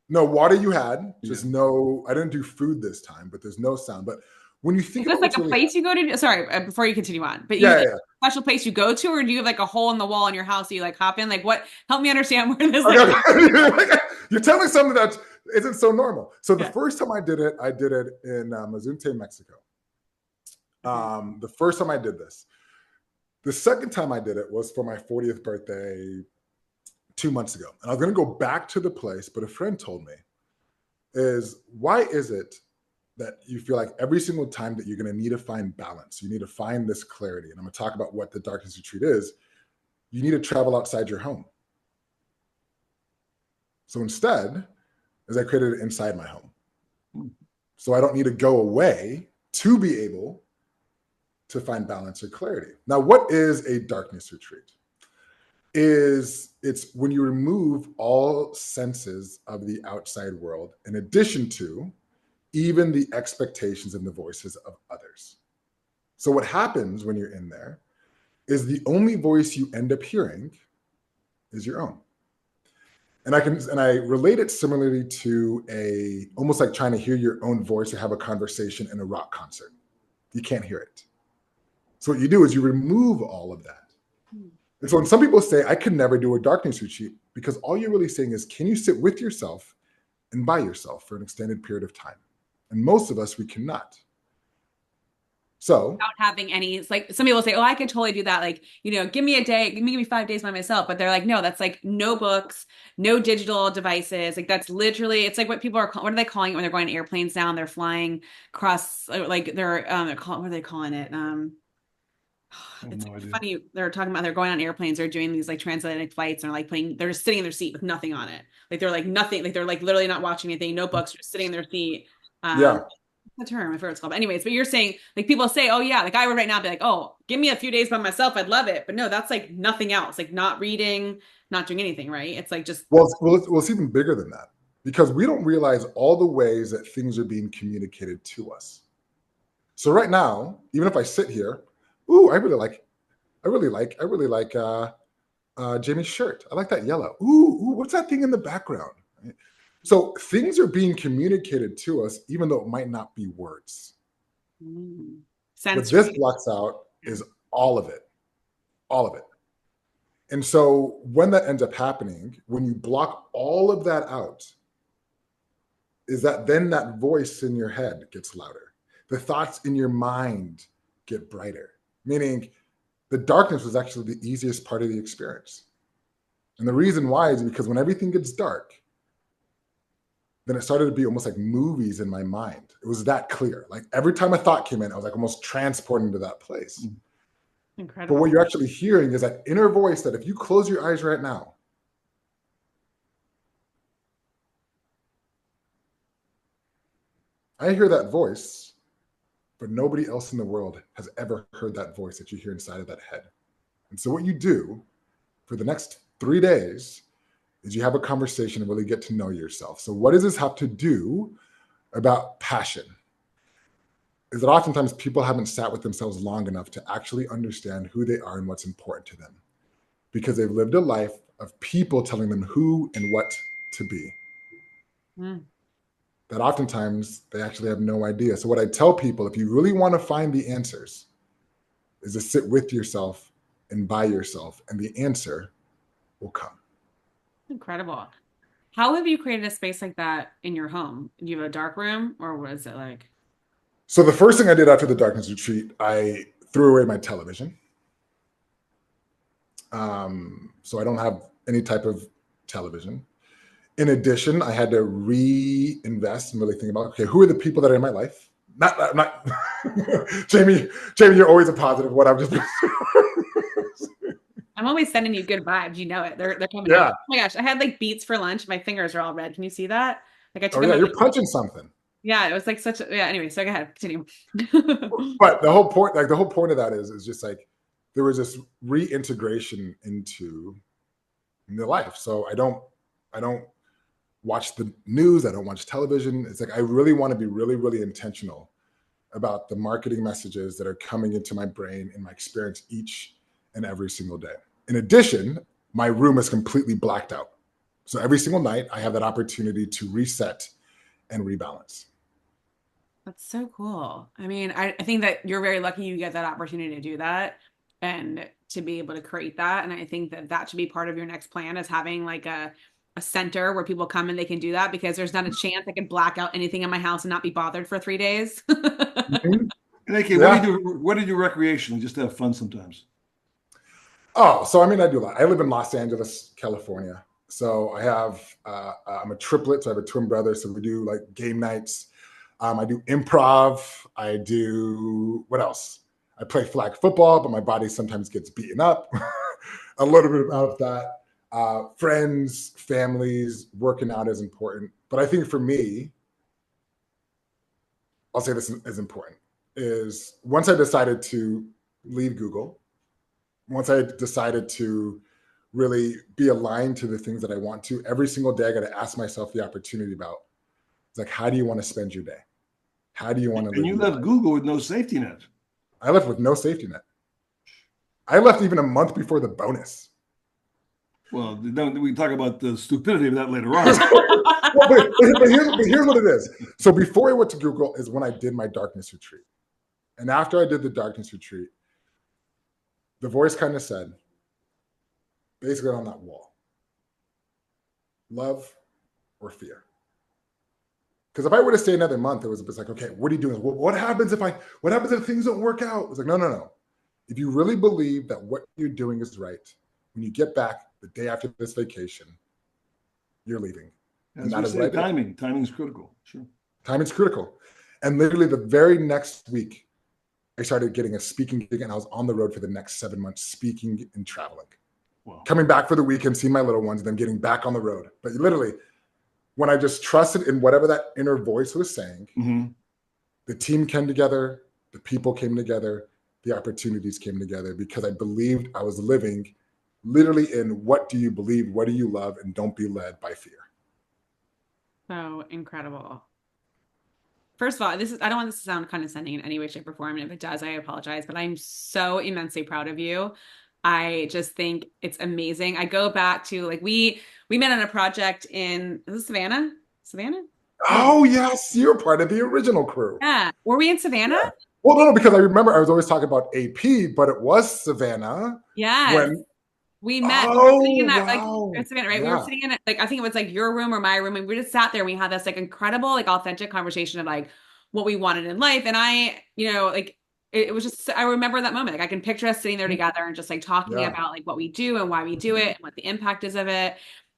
No water you had. Just no, I didn't do food this time, but there's no sound. But when you think about like a place you go to, sorry, before you continue on, but a special place you go to, or do you have like a hole in the wall in your house that you like hop in? Like what, help me understand where this is. You're telling me something that isn't so normal. So the first time I did it in Mazunte, Mexico. The first time I did this. The second time I did it was for my 40th birthday 2 months ago. And I was going to go back to the place, but a friend told me why is it that you feel like every single time that you're going to need to find balance, you need to find this clarity. And I'm going to talk about what the darkness retreat is. You need to travel outside your home. So instead, I created it inside my home. So I don't need to go away to be able to find balance or clarity. Now, what is a darkness retreat? It's when you remove all senses of the outside world, in addition to even the expectations and the voices of others. So what happens when you're in there is the only voice you end up hearing is your own. And I relate it similarly to almost like trying to hear your own voice or have a conversation in a rock concert. You can't hear it. So what you do is you remove all of that. And so when some people say, I could never do a darkness retreat, because all you're really saying is, can you sit with yourself and by yourself for an extended period of time? And most of us, we cannot. So without having any, it's like some people say, oh, I could totally do that. Like, give me a day, give me 5 days by myself. But they're like, no, that's like no books, no digital devices. Like that's literally, it's like what people are, what are they calling it when they're going on airplanes now and they're flying across, like what are they calling it? I have It's no idea. funny. They're talking about they're going on airplanes, they're doing these like transatlantic flights and like they're just sitting in their seat with nothing on it. Like they're like nothing, like they're like literally not watching anything, no books, just sitting in their seat. yeah, The term, I forget what it's called. But anyways, but you're saying like people say, oh yeah, like I would right now be like, oh, give me a few days by myself, I'd love it. But no, that's like nothing else, like not reading, not doing anything, right? It's like just it's even bigger than that, because we don't realize all the ways that things are being communicated to us. So right now, even if I sit here, ooh, I really like Jamie's shirt. I like that yellow. Ooh, what's that thing in the background? So things are being communicated to us, even though it might not be words. What this sensory. blocks out is all of it, all of it. And so when that ends up happening, when you block all of that out, is that then that voice in your head gets louder. The thoughts in your mind get brighter, meaning the darkness was actually the easiest part of the experience. And the reason why is because when everything gets dark, then it started to be almost like movies in my mind. It was that clear. Like every time a thought came in, I was like almost transported to that place. Incredible. But what you're actually hearing is that inner voice that if you close your eyes right now, I hear that voice, but nobody else in the world has ever heard that voice that you hear inside of that head. And so what you do for the next 3 days is you have a conversation and really get to know yourself. So what does this have to do about passion? Is that oftentimes people haven't sat with themselves long enough to actually understand who they are and what's important to them, because they've lived a life of people telling them who and what to be. That oftentimes they actually have no idea. So what I tell people, if you really want to find the answers, is to sit with yourself and by yourself, and the answer will come. Incredible. How have you created a space like that in your home? Do you have a dark room or what is it like? So the first thing I did after the darkness retreat, I threw away my television. So I don't have any type of television. In addition, I had to reinvest and really think about, okay, who are the people that are in my life? Not Jamie, you're always a positive. What I'm just I'm always sending you good vibes. You know it. They're coming. Yeah. Oh my gosh, I had like beets for lunch. My fingers are all red. Can you see that? Like I took Oh them yeah, out. you're punching something. Yeah, it was like such a, yeah, anyway, so go ahead, continue. But the whole point of that is just like there was this reintegration into the life. So I don't watch the news, I don't watch television. It's like I really want to be really, really intentional about the marketing messages that are coming into my brain and my experience each and every single day. In addition, my room is completely blacked out. So every single night I have that opportunity to reset and rebalance. That's so cool. I mean, I think that you're very lucky you get that opportunity to do that and to be able to create that. And I think that that should be part of your next plan, is having like a center where people come and they can do that, because there's not a chance I could black out anything in my house and not be bothered for 3 days. Mm-hmm. And AK, Yeah. what do you do recreationally just to have fun sometimes? Oh, so I mean, I do a lot. I live in Los Angeles, California. So I have, I'm a triplet. So I have a twin brother. So we do like game nights. I do improv. I do, what else? I play flag football, but my body sometimes gets beaten up. A little bit about that. Friends, families, working out is important. But I think for me, I'll say this is important, is once I decided to leave Google, once I decided to really be aligned to the things that I want to, every single day I got to ask myself the opportunity about, it's like, how do you want to spend your day? How do you want to live? And you left Google with no safety net. I left with no safety net. I left even a month before the bonus. Well, we can talk about the stupidity of that later on. Well, but here's what it is. So before I went to Google is when I did my darkness retreat. And after I did the darkness retreat, the voice kind of said, basically on that wall, love or fear. Because if I were to stay another month, it was like, okay, what are you doing? What happens if things don't work out? It's like, no. If you really believe that what you're doing is right, when you get back the day after this vacation, you're leaving. As we say, timing is critical. Sure. Timing's critical. And literally the very next week, I started getting a speaking gig, and I was on the road for the next 7 months, speaking and traveling. Wow. Coming back for the weekend, seeing my little ones, then getting back on the road. But literally, when I just trusted in whatever that inner voice was saying, the team came together, the people came together, the opportunities came together, because I believed I was living literally in what do you believe, what do you love, and don't be led by fear. So incredible. First of all, I don't want this to sound condescending in any way, shape, or form. And if it does, I apologize, but I'm so immensely proud of you. I just think it's amazing. I go back to like, we met on a project in, is it Savannah? Oh, yes. You're part of the original crew. Yeah. Were we in Savannah? Yeah. Well, no, because I remember I was always talking about AP, but it was Savannah. Yeah. When we met. Oh, we were sitting in that, wow. like, Savannah, right? Yeah. We were sitting in it, like, I think it was like your room or my room, and we just sat there. And we had this like incredible, like authentic conversation of like what we wanted in life. And I, like, it was just, I remember that moment. Like I can picture us sitting there together and just like talking about like what we do and why we do it and what the impact is of it.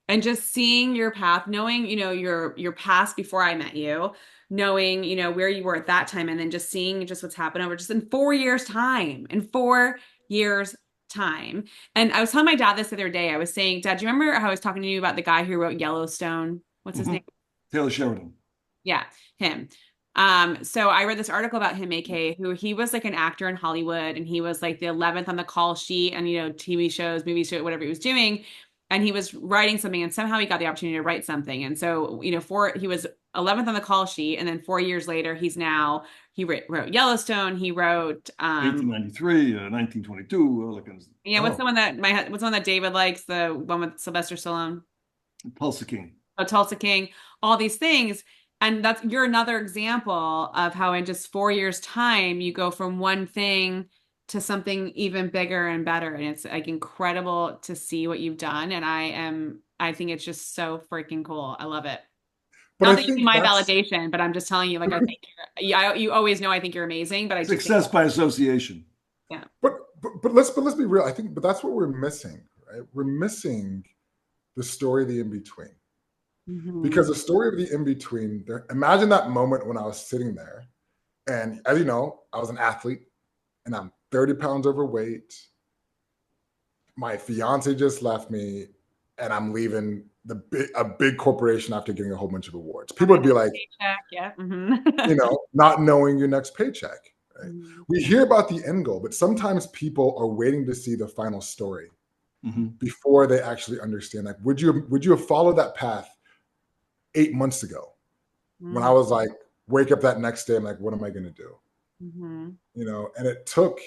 And just seeing your path, knowing, your past before I met you, knowing, where you were at that time, and then just seeing just what's happened over just in 4 years time, And I was telling my dad this the other day. I was saying, Dad, do you remember how I was talking to you about the guy who wrote Yellowstone? What's his name? Taylor Sheridan. Yeah, him. So I read this article about him, AK, who he was like an actor in Hollywood, and he was like the 11th on the call sheet, and TV shows, movie show, whatever he was doing. And he was writing something, and somehow he got the opportunity to write something. And so, he was 11th on the call sheet, and then 4 years later, he wrote Yellowstone. He wrote 1893, 1922, all that kind of stuff. Yeah, what's the one that David likes? The one with Sylvester Stallone? Tulsa King. Oh, Tulsa King. All these things. And you're another example of how in just 4 years' time, you go from one thing to something even bigger and better. And it's like incredible to see what you've done. And I think it's just so freaking cool. I love it. But not that you need my validation, but I'm just telling you, like, I think you always know I think you're amazing, but I just success by association. Yeah. But let's be real. I think, but that's what we're missing, right? We're missing the story of the in-between. Because the story of the in-between, imagine that moment when I was sitting there, and as you know, I was an athlete, and I'm 30 pounds overweight. My fiance just left me, and I'm leaving a big corporation after getting a whole bunch of awards. People would be like, paycheck, yeah. Not knowing your next paycheck. Right? We hear about the end goal, but sometimes people are waiting to see the final story before they actually understand. Like, would you have followed that path 8 months ago when I was like, wake up that next day, I'm like, what am I going to do? And it took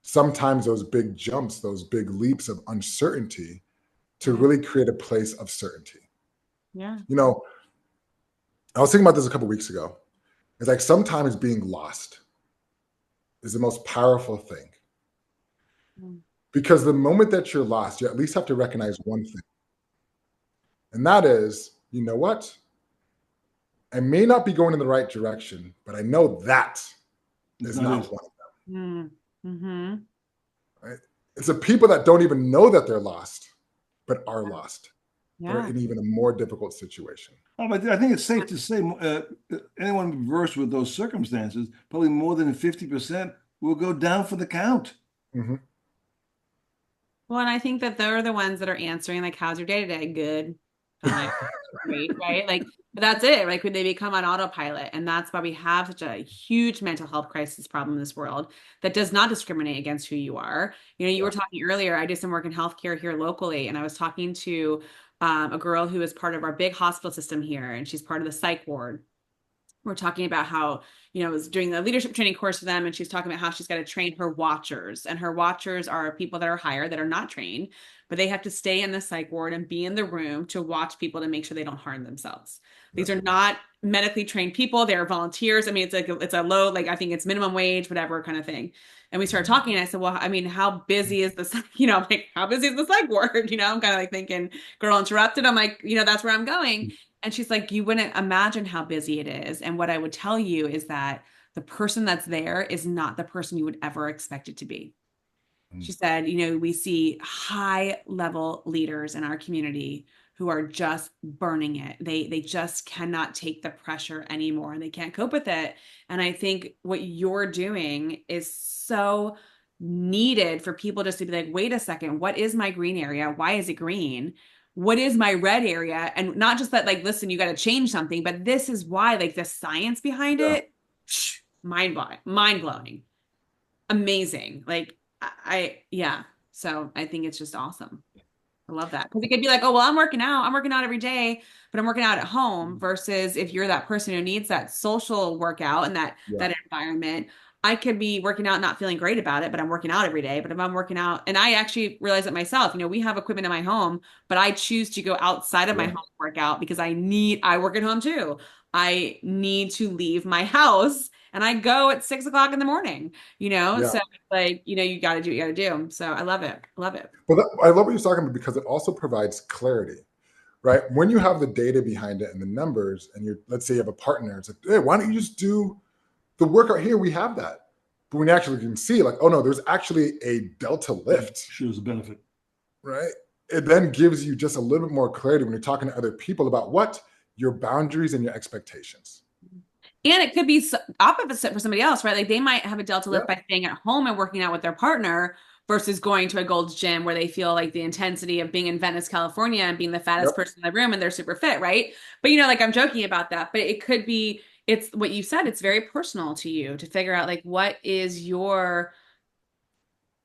sometimes those big jumps, those big leaps of uncertainty to really create a place of certainty. Yeah. I was thinking about this a couple of weeks ago. It's like sometimes being lost is the most powerful thing. Because the moment that you're lost, you at least have to recognize one thing. And that is, you know what? I may not be going in the right direction, but I know that is not one of them. Right? It's the people that don't even know that they're lost, but are lost. Yeah. They're in even a more difficult situation. But I think it's safe to say anyone versed with those circumstances, probably more than 50% will go down for the count. Well, and I think that they're the ones that are answering, like, how's your day today? Good. Fine. Great, right? Like, but that's it. Like, when they become on autopilot. And that's why we have such a huge mental health crisis problem in this world that does not discriminate against who you are. You were talking earlier, I did some work in healthcare here locally, and I was talking to a girl who is part of our big hospital system here, and she's part of the psych ward. We're talking about how, I was doing the leadership training course for them, and she's talking about how she's got to train her watchers, and her watchers are people that are hired that are not trained, but they have to stay in the psych ward and be in the room to watch people to make sure they don't harm themselves. These are not medically trained people. They're volunteers. I mean, it's a low, like, I think it's minimum wage, whatever kind of thing. And we started talking, and I said, well, I mean, how busy is the, like, how busy is the psych ward? I'm kind of like thinking, girl interrupted. I'm like, that's where I'm going. And she's like, you wouldn't imagine how busy it is. And what I would tell you is that the person that's there is not the person you would ever expect it to be. She said, we see high level leaders in our community who are just burning it. They just cannot take the pressure anymore. They can't cope with it. And I think what you're doing is so needed for people just to be like, wait a second, what is my green area? Why is it green? What is my red area? And not just that, like, listen, you got to change something, but this is why, like, the science behind it, mind blowing, amazing. Like, yeah. So I think it's just awesome. I love that. Because it could be like, oh, well, I'm working out every day, but I'm working out at home versus if you're that person who needs that social workout and that environment. I could be working out, not feeling great about it, but I'm working out every day. But if I'm working out, and I actually realize it myself, we have equipment in my home, but I choose to go outside of my home workout because I work at home too. I need to leave my house and I go at 6 o'clock in the morning, so like, you got to do what you got to do. So I love it. Love it. But I love what you're talking about because it also provides clarity, right? When you have the data behind it and the numbers and let's say you have a partner, it's like, hey, why don't you just do the workout here? We have that. But when you actually can see like, oh no, there's actually a delta lift. Shows a benefit. Right? It then gives you just a little bit more clarity when you're talking to other people about what your boundaries and your expectations. And it could be opposite for somebody else, right? Like they might have a delta lift by staying at home and working out with their partner versus going to a Gold's Gym where they feel like the intensity of being in Venice, California and being the fattest person in the room and they're super fit, right? But, like I'm joking about that, but it could be, it's what you said, it's very personal to you to figure out like, what's your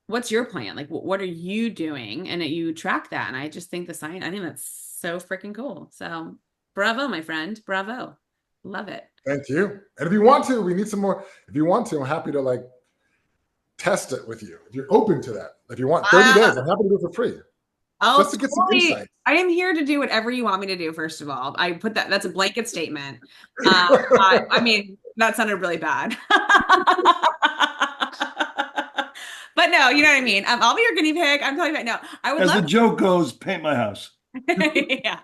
plan? Like, what are you doing? And that you track that. And I just think I think that's so freaking cool. So bravo, my friend. Bravo. Love it. Thank you. And if you want to, we need some more. If you want to, I'm happy to like test it with you. If you're open to that. If you want 30 days, I'm happy to do it for free. Just to get some insight. I am here to do whatever you want me to do, first of all. I put that's a blanket statement. I mean, that sounded really bad. But no, you know what I mean? I'll be your guinea pig. I'm telling you right now. I would As love the joke goes, paint my house. Yeah.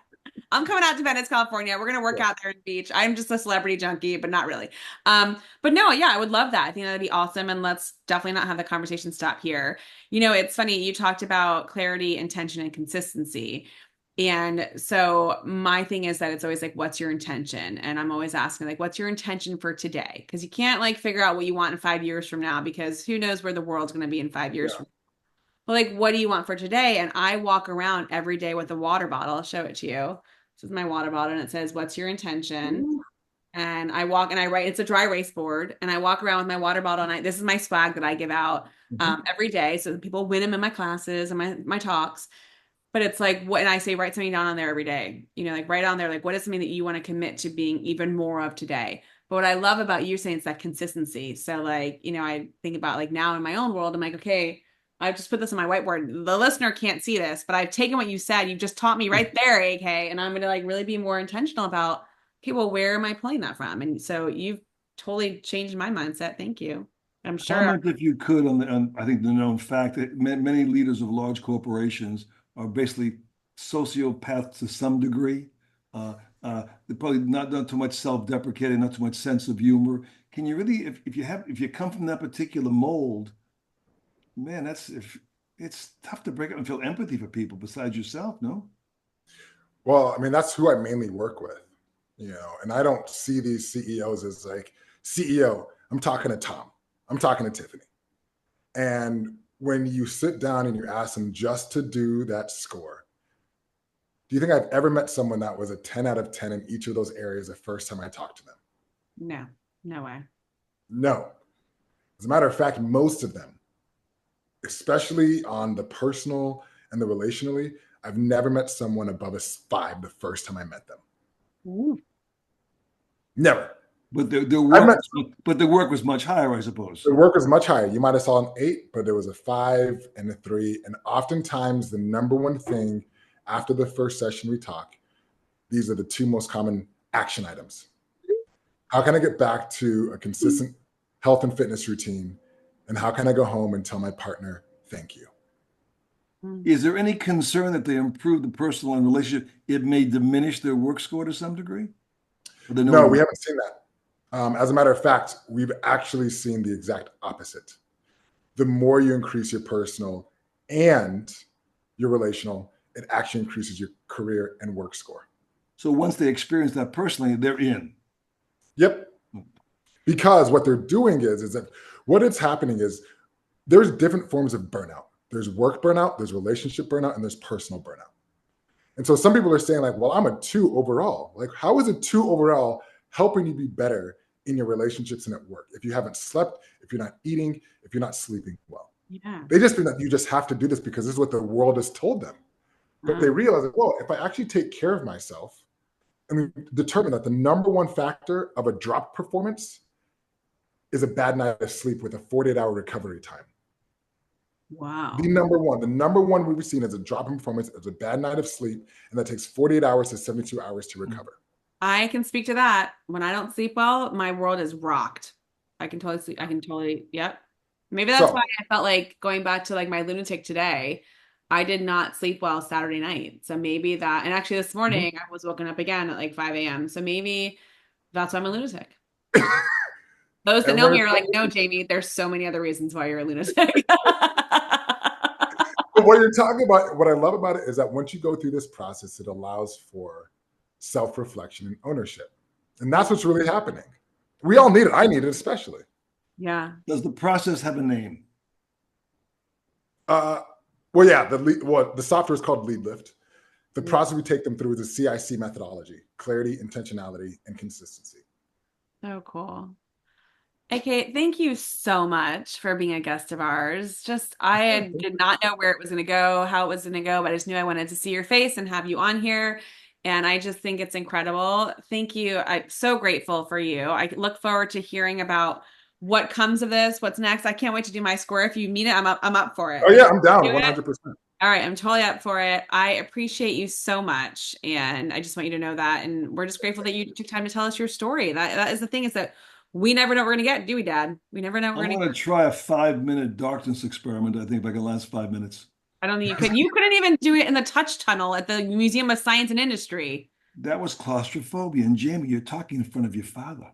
I'm coming out to Venice, California. We're going to work out there in the beach. I'm just a celebrity junkie, but not really. But no, yeah, I would love that. I think that'd be awesome. And let's definitely not have the conversation stop here. It's funny. You talked about clarity, intention, and consistency. And so my thing is that it's always like, what's your intention? And I'm always asking like, what's your intention for today? Because you can't like figure out what you want in 5 years from now, because who knows where the world's going to be in 5 years from now. Well, like, what do you want for today? And I walk around every day with a water bottle. I'll show it to you. This is my water bottle and it says, what's your intention? Ooh. And I walk and I write, it's a dry erase board. And I walk around with my water bottle and this is my swag that I give out every day. So people win them in my classes and my talks. But it's like, what, and I say, write something down on there every day, like write on there, like, what is something that you want to commit to being even more of today? But what I love about you saying is that consistency. So like, I think about like now in my own world, I'm like, okay, I just put this on my whiteboard. The listener can't see this, but I've taken what you said. You've just taught me right there, AK. And I'm going to like really be more intentional about, okay, well, where am I pulling that from? And so you've totally changed my mindset. Thank you. I'm sure. Comment if you could on I think the known fact that many leaders of large corporations are basically sociopaths to some degree. They're probably not too much self-deprecating, not too much sense of humor. Can you really, if you come from that particular mold, man, it's tough to break up and feel empathy for people besides yourself, no? Well, I mean, that's who I mainly work with, and I don't see these CEOs as like, CEO, I'm talking to Tom, I'm talking to Tiffany. And when you sit down and you ask them just to do that score, do you think I've ever met someone that was a 10 out of 10 in each of those areas the first time I talked to them? No way. No. As a matter of fact, most of them, especially on the personal and the relationally, I've never met someone above a 5 the first time I met them. Ooh. Never. But the work was much higher, I suppose. The work was much higher. You might have saw an 8, but there was a 5 and a 3. And oftentimes the number one thing after the first session we talk, these are the 2 most common action items. How can I get back to a consistent health and fitness routine? And how can I go home and tell my partner, thank you? Mm. Is there any concern that they improve the personal and relationship, it may diminish their work score to some degree? Or they know No, what we it haven't seen that. As a matter of fact, we've actually seen the exact opposite. The more you increase your personal and your relational, it actually increases your career and work score. So once they experience that personally, they're in. Yep. Because what they're doing is that what it's happening is there's different forms of burnout. There's work burnout, there's relationship burnout, and there's personal burnout. And so some people are saying like, well, I'm a 2 overall. Like, how is a 2 overall helping you be better in your relationships and at work? If you haven't slept, if you're not eating, if you're not sleeping well. Yeah. They just think that you just have to do this because this is what the world has told them. But they realize that, well, if I actually take care of myself and we determine that the number one factor of a drop performance is a bad night of sleep with a 48-hour recovery time. Wow. The number one we've seen as a drop in performance is a bad night of sleep, and that takes 48 hours to 72 hours to recover. I can speak to that. When I don't sleep well, my world is rocked. I can totally sleep. I can totally, yep. Maybe that's why I felt like going back to like my lunatic today, I did not sleep well Saturday night. So maybe that, and actually this morning I was woken up again at like 5 a.m. So maybe that's why I'm a lunatic. Those that know me are like, no, Jamie, there's so many other reasons why you're a lunatic. But what you're talking about, what I love about it is that once you go through this process, it allows for self-reflection and ownership. And that's what's really happening. We all need it. I need it especially. Yeah. Does the process have a name? Well, yeah, the software is called Lead Lift. The process we take them through is a CIC methodology: clarity, intentionality, and consistency. So cool. Okay, thank you so much for being a guest of ours. I did not know where it was going to go, how it was going to go, but I just knew I wanted to see your face and have you on here. And I just think it's incredible. Thank you. I'm so grateful for you. I look forward to hearing about what comes of this, what's next. I can't wait to do my score. If you need it, I'm up for it. Oh yeah, I'm down 100%. All right, I'm totally up for it. I appreciate you so much, and I just want you to know that. And we're just grateful that you took time to tell us your story. That is the thing, is that we never know what we're gonna get, do we, Dad? We never know what we're I'm gonna going to try a 5-minute darkness experiment. I think if I can last 5 minutes. I don't think you could. You couldn't even do it in the touch tunnel at the Museum of Science and Industry. That was claustrophobia. And Jamie, you're talking in front of your father.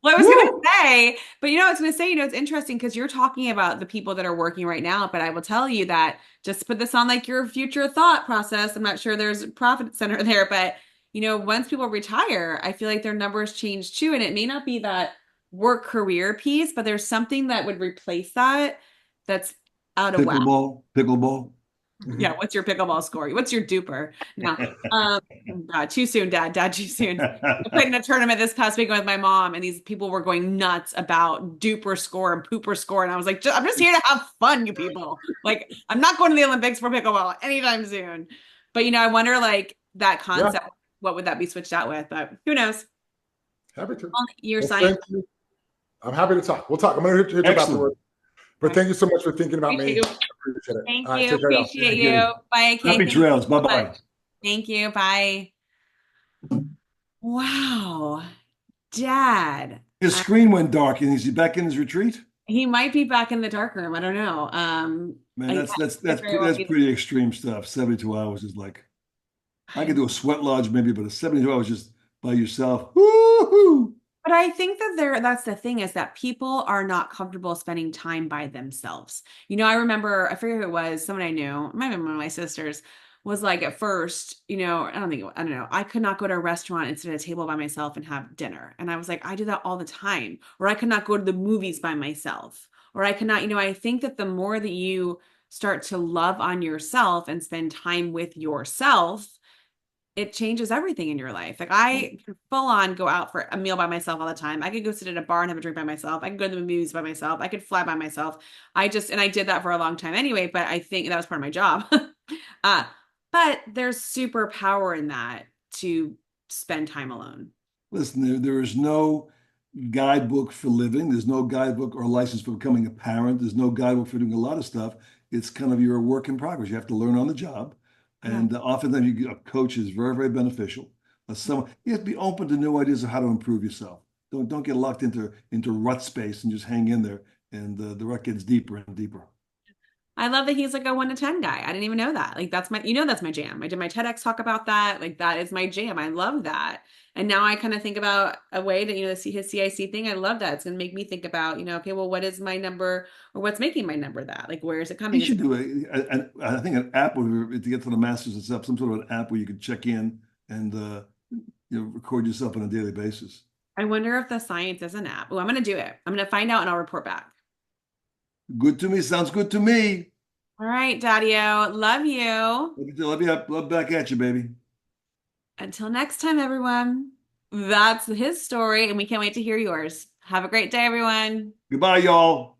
Well, I was going to say, but I was going to say, it's interesting because you're talking about the people that are working right now, but I will tell you that just put this on like your future thought process. I'm not sure there's a profit center there, but once people retire, I feel like their numbers change too. And it may not be that work career piece, but there's something that would replace that that's out of whack. Pickleball. Yeah, what's your pickleball score? What's your duper? No, too soon, Dad. Too soon. I played in a tournament this past weekend with my mom, and these people were going nuts about duper score and pooper score, and I was like, I'm just here to have fun, you people. Like, I'm not going to the Olympics for pickleball anytime soon. But I wonder, like, that concept, what would that be switched out with? But who knows? Happy to. Your science. Thank you. I'm happy to talk. We'll talk. I'm going to hit you afterwards. But thank you so much for thinking about me. I appreciate it. Thank you. Appreciate you. Bye, Kate. Happy trails. Bye-bye. Thank you. Bye. Wow. Dad. His screen went dark. And is he back in his retreat? He might be back in the dark room. I don't know. Man, that's pretty extreme stuff. 72 hours is like, I could do a sweat lodge maybe, but a 72 hours just by yourself. Woo-hoo! But I think that that's the thing, is that people are not comfortable spending time by themselves. I remember, I forget who it was, someone I knew, it might have been one of my sisters, was like, at first, I don't know, I could not go to a restaurant and sit at a table by myself and have dinner. And I was like, I do that all the time. Or I could not go to the movies by myself. Or I could not, I think that the more that you start to love on yourself and spend time with yourself, it changes everything in your life. Like, I can full on go out for a meal by myself all the time. I could go sit at a bar and have a drink by myself. I could go to the movies by myself. I could fly by myself. I did that for a long time anyway, but I think that was part of my job. But there's superpower in that, to spend time alone. Listen, there is no guidebook for living. There's no guidebook or license for becoming a parent. There's no guidebook for doing a lot of stuff. It's kind of your work in progress. You have to learn on the job. And oftentimes a coach is very, very beneficial. You have to be open to new ideas of how to improve yourself. Don't get locked into rut space and just hang in there. And the rut gets deeper and deeper. I love that he's like a 1 to 10 guy. I didn't even know that. Like that's that's my jam. I did my TEDx talk about that. Like that is my jam. I love that. And now I kind of think about a way to, see his CIC thing. I love that. It's going to make me think about, okay, well, what is my number or what's making my number that? Like, where is it He coming? should do I think an app to get to the masters itself, some sort of an app where you could check in and record yourself on a daily basis. I wonder if the science is an app. Oh, I'm going to do it. I'm going to find out and I'll report back. Good to me. Sounds good to me. All right, Daddy-O. Love you. Love back at you, baby. Until next time, everyone. That's his story, and we can't wait to hear yours. Have a great day, everyone. Goodbye, y'all.